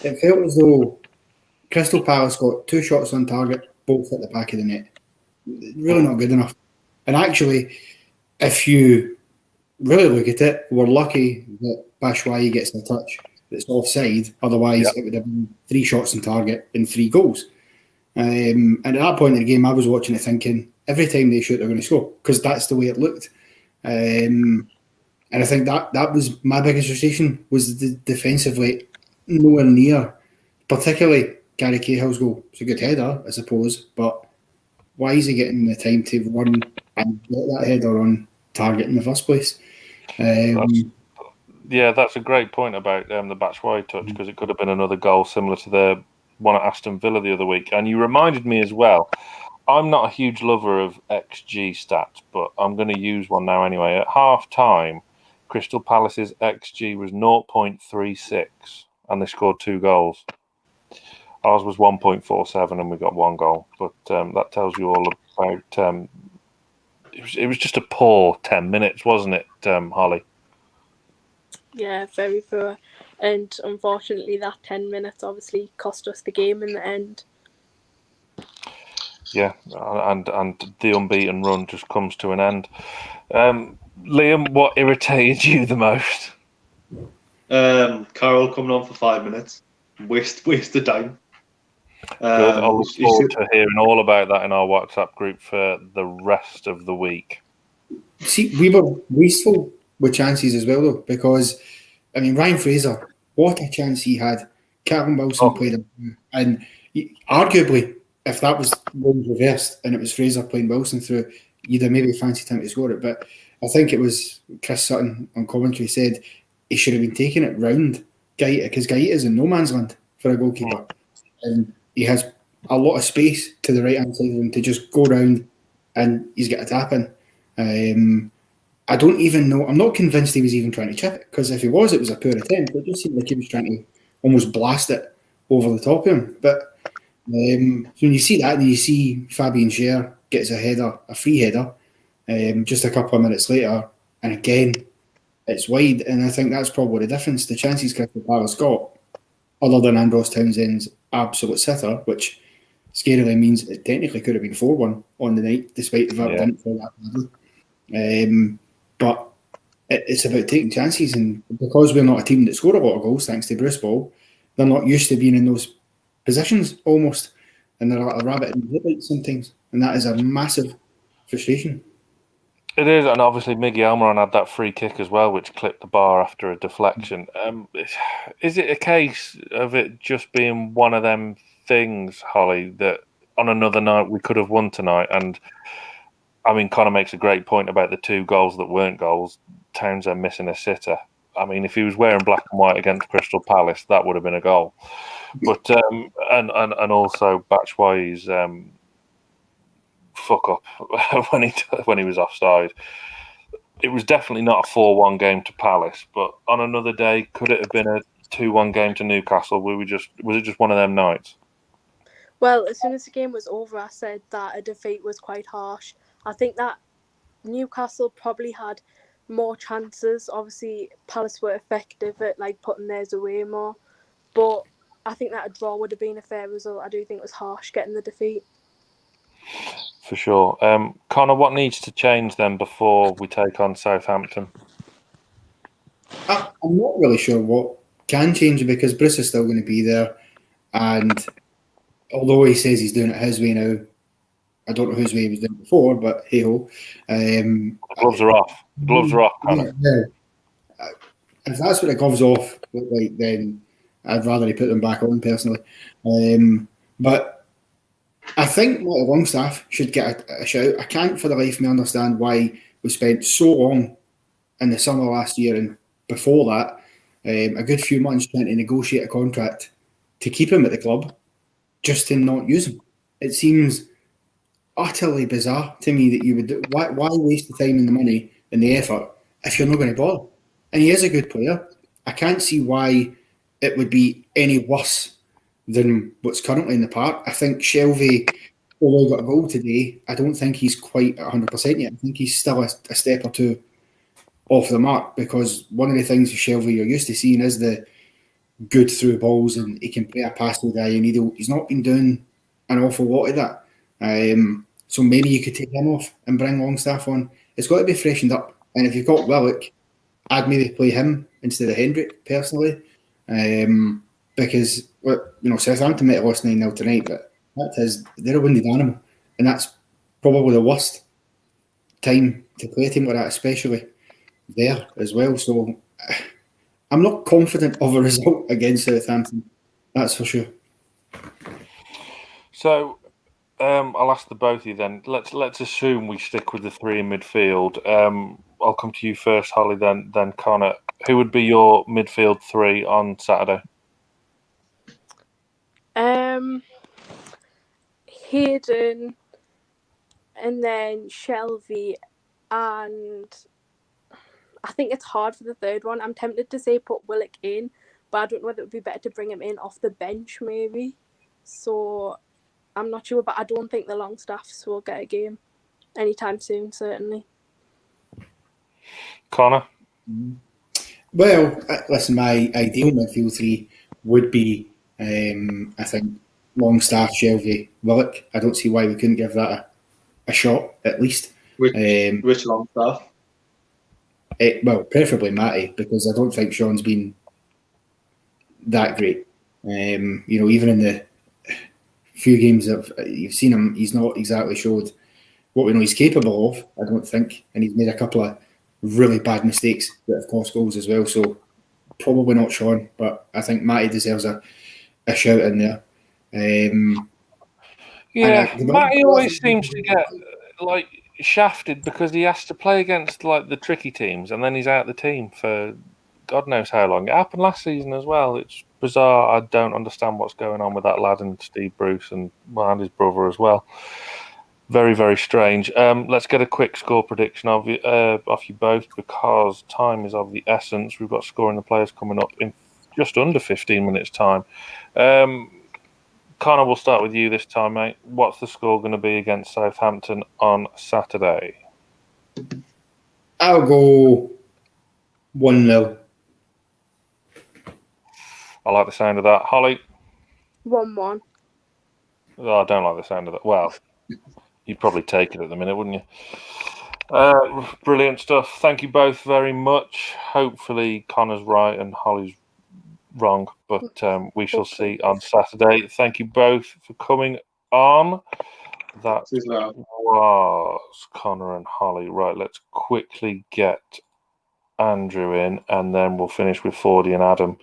it felt as though Crystal Palace got 2 shots on target, both at the back of the net. Really not good enough. And actually, if you really look at it, we're lucky that Batshuayi gets a touch that's offside. Otherwise, it would have been 3 shots on target and 3 goals. And at that point in the game, I was watching it thinking, every time they shoot, they're going to score, because that's the way it looked. And I think that was my biggest frustration, was defensively nowhere near, particularly Gary Cahill's goal. It's a good header, I suppose, but why is he getting the time to run and get that header on target in the first place? Yeah, that's a great point about the Batshuayi touch, because it could have been another goal similar to the one at Aston Villa the other week. And you reminded me as well, I'm not a huge lover of XG stats, but I'm going to use one now anyway. At half-time, Crystal Palace's XG was 0.36, and they scored 2 goals. Ours was 1.47, and we got 1 goal. But that tells you all about... it was just a poor 10 minutes, wasn't it, Holly? Yeah, very poor. And unfortunately, that 10 minutes obviously cost us the game in the end. Yeah, and the unbeaten run just comes to an end. Liam, what irritated you the most? Carroll coming on for 5 minutes. Waste the time. Good. I look forward to hearing all about that in our WhatsApp group for the rest of the week. See, we were wasteful with chances as well, though, because, I mean, Ryan Fraser, what a chance he had. Callum Wilson played him, and arguably, if that was roles reversed and it was Fraser playing Wilson through, you'd have maybe fancied him to score it. But I think it was Chris Sutton on commentary said he should have been taking it round Gaeta, because Gaeta is in no man's land for a goalkeeper. And he has a lot of space to the right-hand side of him to just go round and he's got a tap in. I don't even know. I'm not convinced he was even trying to chip it, because if he was, it was a poor attempt. It just seemed like he was trying to almost blast it over the top of him. But so when you see that, and you see Fabian Schär gets a free header, just a couple of minutes later, and again, it's wide. And I think that's probably the difference. The chances Crystal Palace got, other than Ambrose Townsend's absolute sitter, which scarily means it technically could have been 4-1 on the night, despite the fact it didn't fall that badly. But it's about taking chances, and because we're not a team that score a lot of goals, thanks to Bruce Ball, they're not used to being in those positions almost, and they're like a rabbit in the headlights sometimes, and that is a massive frustration. It is, and obviously Miggy Almiron had that free kick as well, which clipped the bar after a deflection. Is it a case of it just being one of them things, Holly, that on another night we could have won tonight? And I mean, Connor makes a great point about the 2 goals that weren't goals. Townsend missing a sitter. I mean, if he was wearing black and white against Crystal Palace, that would have been a goal. But and also Batshuayi's fuck up when he was offside. It was definitely not a 4-1 game to Palace, but on another day, could it have been a 2-1 game to Newcastle? Was it just one of them nights? Well, as soon as the game was over, I said that a defeat was quite harsh. I think that Newcastle probably had more chances. Obviously, Palace were effective at putting theirs away more, but I think that a draw would have been a fair result. I do think it was harsh getting the defeat. For sure. Connor, what needs to change then before we take on Southampton? I'm not really sure what can change, because Bruce is still going to be there, and although he says he's doing it his way now, I don't know whose way he was doing it before, but hey-ho. Gloves are off. Gloves are off, Connor. Yeah. If that's what the gloves off look like, then I'd rather he put them back on, personally. But I think Marty Longstaff should get a shout. I can't for the life of me understand why we spent so long in the summer last year and before that, a good few months trying to negotiate a contract to keep him at the club, just to not use him. It seems utterly bizarre to me that you would do. Why waste the time and the money and the effort if you're not going to bother? And he is a good player. I can't see why it would be any worse than what's currently in the park. I think Shelvey, although he got a goal today, I don't think he's quite at 100% yet. I think he's still a step or two off the mark, because one of the things with Shelvey you're used to seeing is the good through balls, and he can play a passing guy, and he's not been doing an awful lot of that. So maybe you could take him off and bring Longstaff on. It's got to be freshened up. And if you've got Willock, I'd maybe play him instead of Hendrick, personally. Because, Southampton might have lost 9-0 tonight, but they're a winded animal. And that's probably the worst time to play a team like that, especially there as well. So I'm not confident of a result against Southampton. That's for sure. So I'll ask the both of you then. Let's assume we stick with the 3 in midfield. I'll come to you first, Holly, then Connor. Who would be your midfield three on Saturday? Hayden, and then Shelvey, and I think it's hard for the third one. I'm tempted to say put Willock in, but I don't know whether it would be better to bring him in off the bench maybe. So I'm not sure, but I don't think the Longstaffs will get a game anytime soon, certainly. Connor? Well, listen, my ideal midfield three would be, I think, Longstaff, Shelvey, Willock. I don't see why we couldn't give that a shot, at least. Which Longstaff? Well, preferably Matty, because I don't think Sean's been that great. Even in the few games that you've seen him, he's not exactly showed what we know he's capable of, I don't think. And he's made a couple of really bad mistakes that have cost goals as well. So probably not Sean, but I think Matty deserves a shout in there. Matty always seems to get shafted because he has to play against the tricky teams, and then he's out of the team for God knows how long. It happened last season as well. It's bizarre. I don't understand what's going on with that lad and Steve Bruce and his brother as well. Very, very strange. Let's get a quick score prediction off you both, because time is of the essence. We've got scoring the players coming up in just under 15 minutes' time. Connor, we'll start with you this time, mate. What's the score going to be against Southampton on Saturday? I'll go 1-0. I like the sound of that. Holly? 1-1. Oh, I don't like the sound of that. Well, you'd probably take it at the minute, wouldn't you? Brilliant stuff. Thank you both very much. Hopefully Connor's right and Holly's wrong, but we shall see on Saturday. Thank you both for coming on. That was Connor and Holly. Right, let's quickly get Andrew in, and then we'll finish with Fordy and Adam.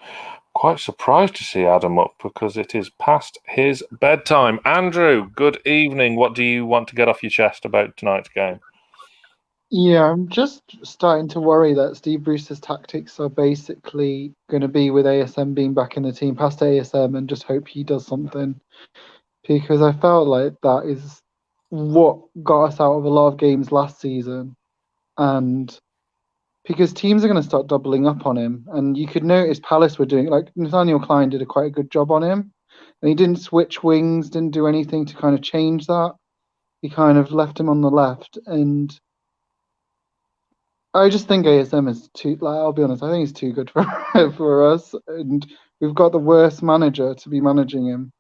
Quite surprised to see Adam up because it is past his bedtime. Andrew, good evening. What do you want to get off your chest about tonight's game? Yeah, I'm just starting to worry that Steve Bruce's tactics are basically going to be with ASM being back in the team, past ASM, and just hope he does something. Because I felt like that is what got us out of a lot of games last season. And because teams are going to start doubling up on him. And you could notice Palace were doing, Nathaniel Klein did quite a good job on him. And he didn't switch wings, didn't do anything to kind of change that. He kind of left him on the left. And I just think ASM is too, I'll be honest, I think he's too good for us. And we've got the worst manager to be managing him.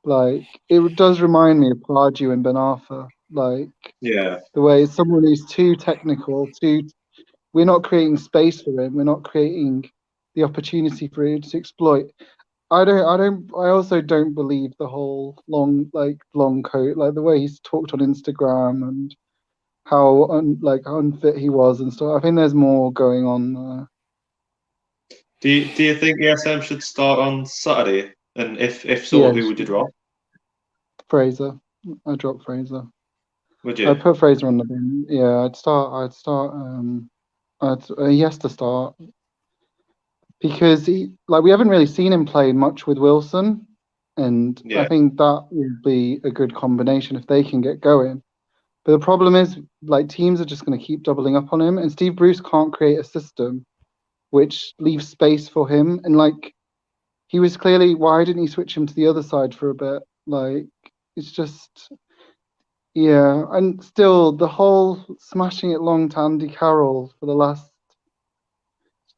It does remind me of Pardew and Ben Arthur. The way someone who's too technical, we're not creating space for him. We're not creating the opportunity for him to exploit. I also don't believe the whole long coat, the way he's talked on Instagram and how unfit he was and stuff. I think there's more going on there. Do you think ASM should start on Saturday? And if so, who would you drop? Fraser. I'd drop Fraser. Would you? I'd put Fraser on the bench. Yeah, I'd start. He has to start because we haven't really seen him play much with Wilson, and I think that would be a good combination if they can get going. But the problem is, teams are just going to keep doubling up on him, and Steve Bruce can't create a system which leaves space for him. And he was clearly, why didn't he switch him to the other side for a bit? It's just, yeah. And still, the whole smashing it long to Andy Carroll for the last,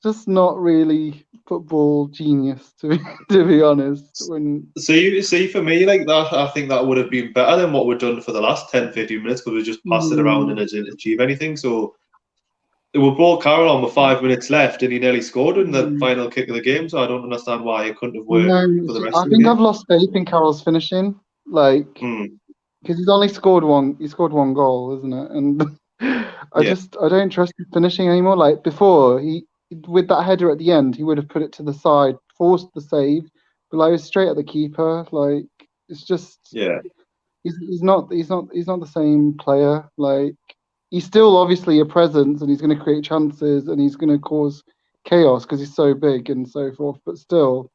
just not really football genius to be honest. See, for me, that, I think that would have been better than what we've done for the last 10-15 minutes, because we just passed it around and it didn't achieve anything. So we brought Carroll on with 5 minutes left, and he nearly scored in the final kick of the game. So I don't understand why it couldn't have worked for the rest of the game. I think I've lost faith in Carroll's finishing, because he's only scored one. He scored one goal, isn't it? And I don't trust his finishing anymore. Before, with that header at the end, he would have put it to the side, forced the save, but it was straight at the keeper. It's just he's not the same player. He's still obviously a presence, and he's going to create chances, and he's going to cause chaos because he's so big and so forth. But still,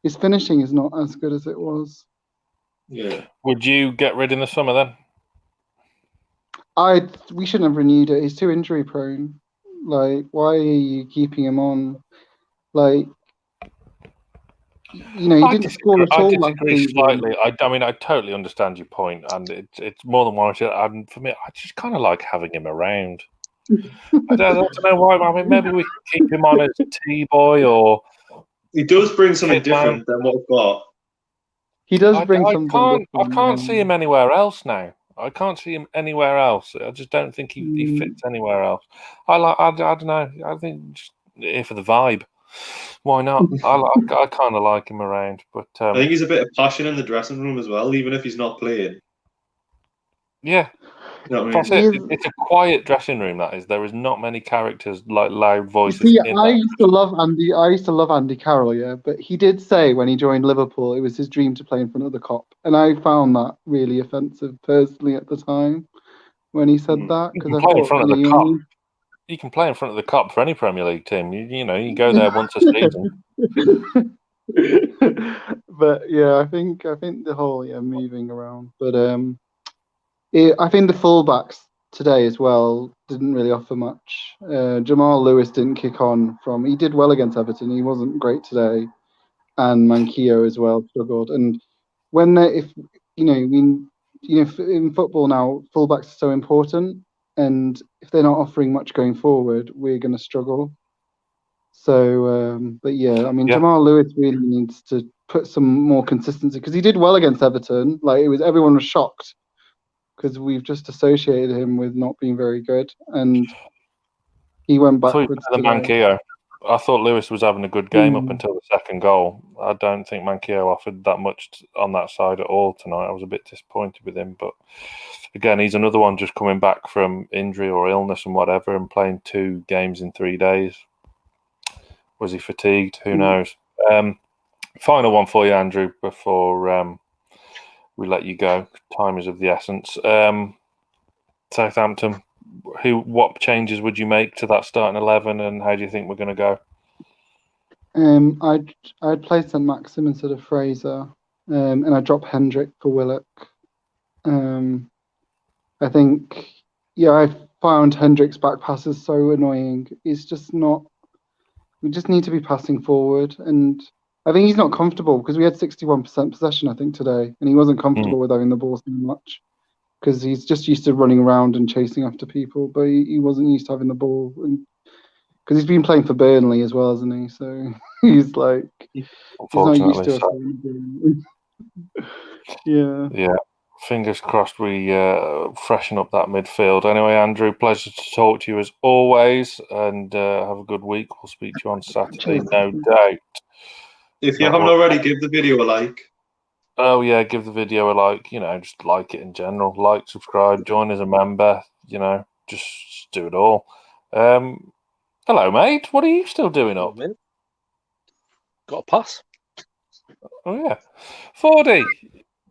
his finishing is not as good as it was. Yeah. Would you get rid in the summer then? We shouldn't have renewed it. He's too injury prone. Like, why are you keeping him on? Like, you know, he didn't score at all last season. Slightly. I mean, I totally understand your point, and it's more than warranted. And for me, I just kind of like having him around. I don't know why. I mean, maybe we can keep him on as T-boy, or he does bring something different than what we've got. He does bring something different. I can't see him anywhere else now. I can't see him anywhere else. I just don't think he fits anywhere else. I don't know. I think just here for the vibe. Why not? I kind of like him around, but I think he's a bit of passion in the dressing room as well, even if he's not playing. Yeah, you know what I mean? It's a quiet dressing room. That is. There is not many characters like loud voices. See, I used to love Andy Carroll, yeah, but he did say when he joined Liverpool it was his dream to play in front of the Kop, and I found that really offensive personally at the time when he said that, because I thought, in front of the Kop. You can play in front of the Kop for any Premier League team. You know, you go there once a season. But yeah, I think the whole moving around. But I think the fullbacks today as well didn't really offer much. Jamal Lewis didn't kick on he did well against Everton. He wasn't great today, and Manquillo as well struggled. And in football now, fullbacks are so important. And if they're not offering much going forward, we're going to struggle. So, but yeah, I mean, Jamal Lewis really needs to put some more consistency because he did well against Everton. Like everyone was shocked because we've just associated him with not being very good, and he went backwards. Manquillo. I thought Lewis was having a good game up until the second goal. I don't think Manquillo offered that much on that side at all tonight. I was a bit disappointed with him, but again, he's another one just coming back from injury or illness and whatever and playing 2 games in 3 days. Was he fatigued? Who knows? Final one for you, Andrew, before we let you go. Time is of the essence. Southampton. What changes would you make to that starting 11, and how do you think we're going to go? I'd play saint-maximin instead of Fraser, and I'd drop Hendrick for Willock. I think, I found Hendrick's back passes so annoying. It's just not. We just need to be passing forward, and I think he's not comfortable because we had 61% possession, I think, today, and he wasn't comfortable with having the ball so much. Because he's just used to running around and chasing after people, but he wasn't used to having the ball. Because he's been playing for Burnley as well, hasn't he? So he's like, he's not used to it. Yeah. Fingers crossed we freshen up that midfield. Anyway, Andrew, pleasure to talk to you as always, and have a good week. We'll speak to you on Saturday, no doubt. If you haven't already, give the video a like. Oh yeah, give the video a like. Just like it in general. Like, subscribe, join as a member. Just do it all. Hello, mate. What are you still doing up? Got a pass. Oh yeah, Fordy.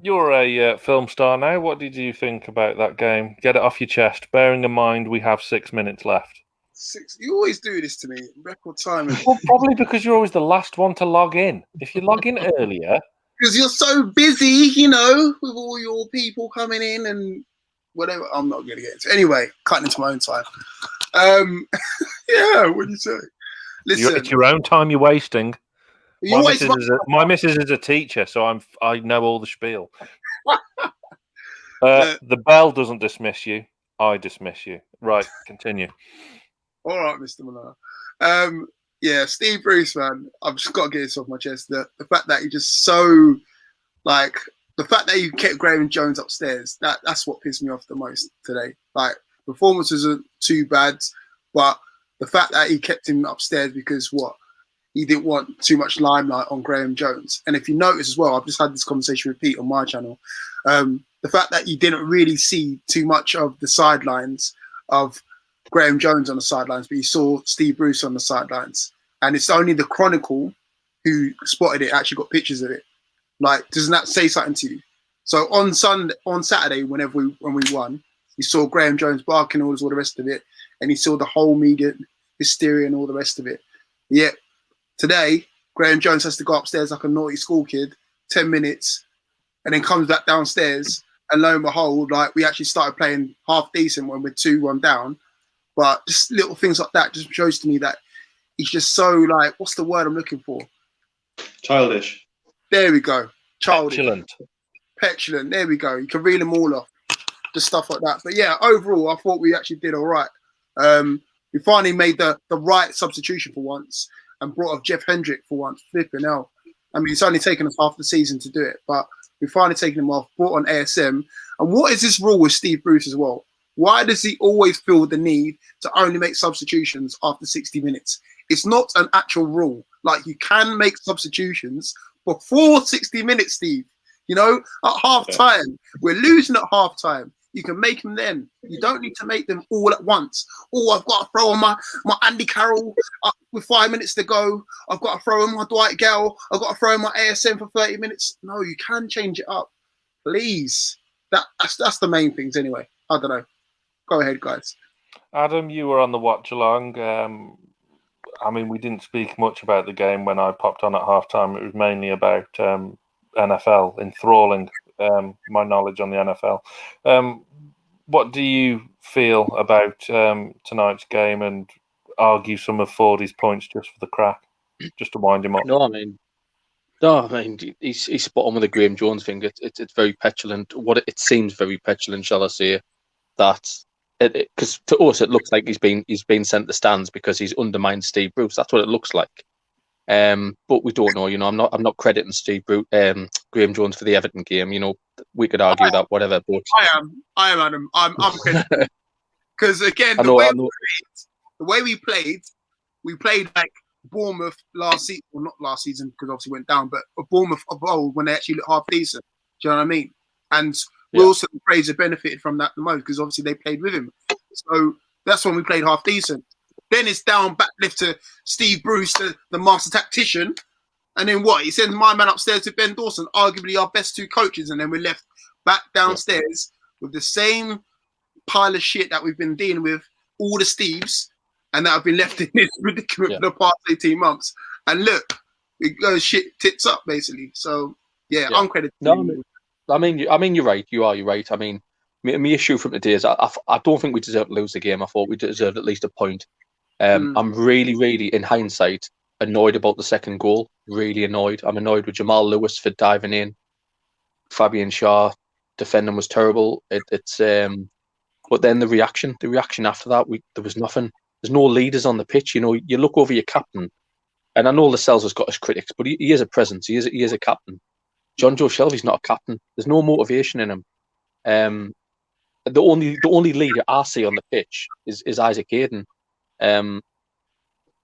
You're a film star now. What did you think about that game? Get it off your chest. Bearing in mind we have 6 minutes left. 6. You always do this to me. Record time. Well, probably because you're always the last one to log in. If you log in earlier. Because you're so busy, with all your people coming in and whatever. I'm not going to get into it. Anyway, cutting into my own time. What do you say? Listen, it's your own time you're wasting. My missus is a teacher, so I know all the spiel. The bell doesn't dismiss you. I dismiss you. Right, continue. All right, Mr. Millar. Steve Bruce, man. I've just got to get this off my chest. The fact that he just the fact that you kept Graham Jones upstairs, that's what pissed me off the most today. Like, performances aren't too bad, but the fact that he kept him upstairs because he didn't want too much limelight on Graham Jones. And if you notice as well, I've just had this conversation with Pete on my channel. The fact that you didn't really see too much of the sidelines of Graham Jones on the sidelines, but you saw Steve Bruce on the sidelines. And it's only the Chronicle who spotted it, actually got pictures of it. Like, doesn't that say something to you? So on Saturday, when we won, you saw Graham Jones barking all the rest of it, and you saw the whole media hysteria and all the rest of it. Yeah. Today, Graham Jones has to go upstairs like a naughty school kid, 10 minutes, and then comes back downstairs. And lo and behold, like we actually started playing half decent when we're 2-1 down. But just little things like that just shows to me that he's just so like, what's the word I'm looking for? Childish. There we go. Childish. Petulant. There we go. You can reel them all off. Just stuff like that. But yeah, overall, I thought we actually did all right. We finally made the right substitution for once and brought up Jeff Hendrick for once. Flipping hell. I mean, it's only taken us half the season to do it, but we finally taken him off, brought on ASM. And what is this rule with Steve Bruce as well? Why does he always feel the need to only make substitutions after 60 minutes? It's not an actual rule. Like, you can make substitutions before 60 minutes, Steve. You know, at half time, we're losing at half time. You can make them then. You don't need to make them all at once. Oh, I've got to throw on my Andy Carroll with 5 minutes to go. I've got to throw in my Dwight Gale. I've got to throw in my ASM for 30 minutes. No, you can change it up. Please. That's the main things anyway. I don't know. Go ahead, guys. Adam, you were on the watch along. I mean, we didn't speak much about the game when I popped on at halftime. It was mainly about NFL, enthralling my knowledge on the NFL. What do you feel about tonight's game, and argue some of Fordy's points just for the crack, just to wind him up? No, I mean, he's spot on with the Graham Jones thing. It's very petulant. It seems very petulant, shall I say? That because to us it looks like he's been sent to the stands because he's undermined Steve Bruce. That's what it looks like. But we don't know. You know, I'm not crediting Graham Jones for the Everton game. You know, we could argue that whatever. But I am Adam. I'm crediting because again, the way we played like Bournemouth last season. Well, not last season because obviously went down, but Bournemouth of old when they actually looked half decent. Do you know what I mean? And Wilson and Fraser benefited from that the most because obviously they played with him. So that's when we played half decent. Then it's down back left to Steve Bruce, the master tactician. And then what? He sends my man upstairs to Ben Dawson, arguably our best two coaches. And then we're left back downstairs with the same pile of shit that we've been dealing with, all the Steves, and that have been left in this predicament for the past 18 months. And look, it goes shit tits up, basically. So, uncredited. No, I mean, you're right. You're right. I mean, my issue from today is I don't think we deserved to lose the game. I thought we deserved at least a point. I'm really, really, in hindsight, annoyed about the second goal. Really annoyed. I'm annoyed with Jamal Lewis for diving in. Fabian Schär defending was terrible. But then the reaction after that, there was nothing. There's no leaders on the pitch. You know, you look over your captain, and I know Lascelles has got his critics, but he is a presence. He is a captain. John Joe Shelvey's not a captain. There's no motivation in him. The only leader I see on the pitch is Isaac Hayden. And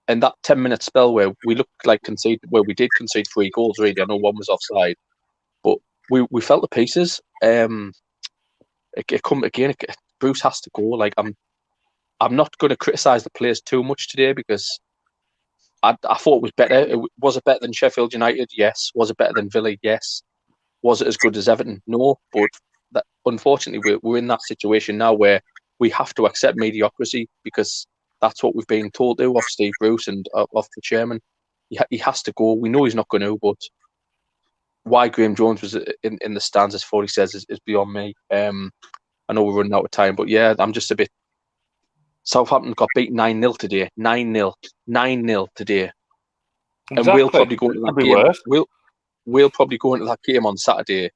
that 10-minute spell where we looked like we did concede 3 goals. Really, I know one was offside, but we fell to pieces. Bruce has to go. Like I'm not going to criticise the players too much today because I thought it was better. Was it better than Sheffield United? Yes. Was it better than Villa? Yes. Was it as good as Everton? No. But unfortunately, we're in that situation now where we have to accept mediocrity because that's what we've been told to off Steve Bruce and off the chairman. He has to go. We know he's not going to, but why Graham Jones was in the stands, as Fordy says, is beyond me. I know we're running out of time, but yeah, I'm just a bit... Southampton got beat 9-0 today. 9-0 today. And exactly. We'll probably go into that game. We'll probably go into that game on Saturday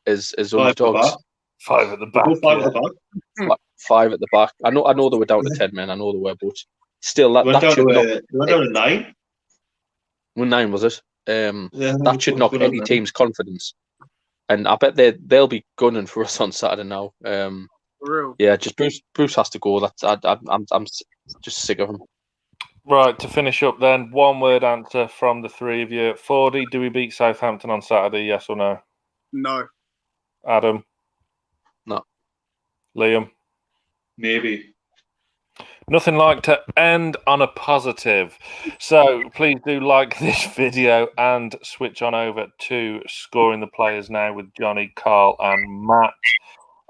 as underdogs. 5 at the back. 5 at the back. 5 at the back. I know they were down to 10 men. I know they were, but still, that should knock. Went down to 9. 9 was it? That should knock any team's confidence. And I bet they'll be gunning for us on Saturday now. For real. Yeah, just Bruce has to go. I'm just sick of him. Right, to finish up then, one word answer from the three of you. Fordy, do we beat Southampton on Saturday, yes or no? No. Adam? No. Liam? Maybe. Nothing like to end on a positive. So please do like this video and switch on over to Scoring the Players now with Johnny, Carl and Matt.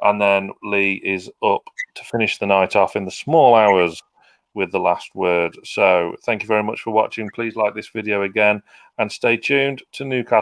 And then Lee is up to finish the night off in the small hours with the last word. So thank you very much for watching. Please like this video again and stay tuned to Newcastle.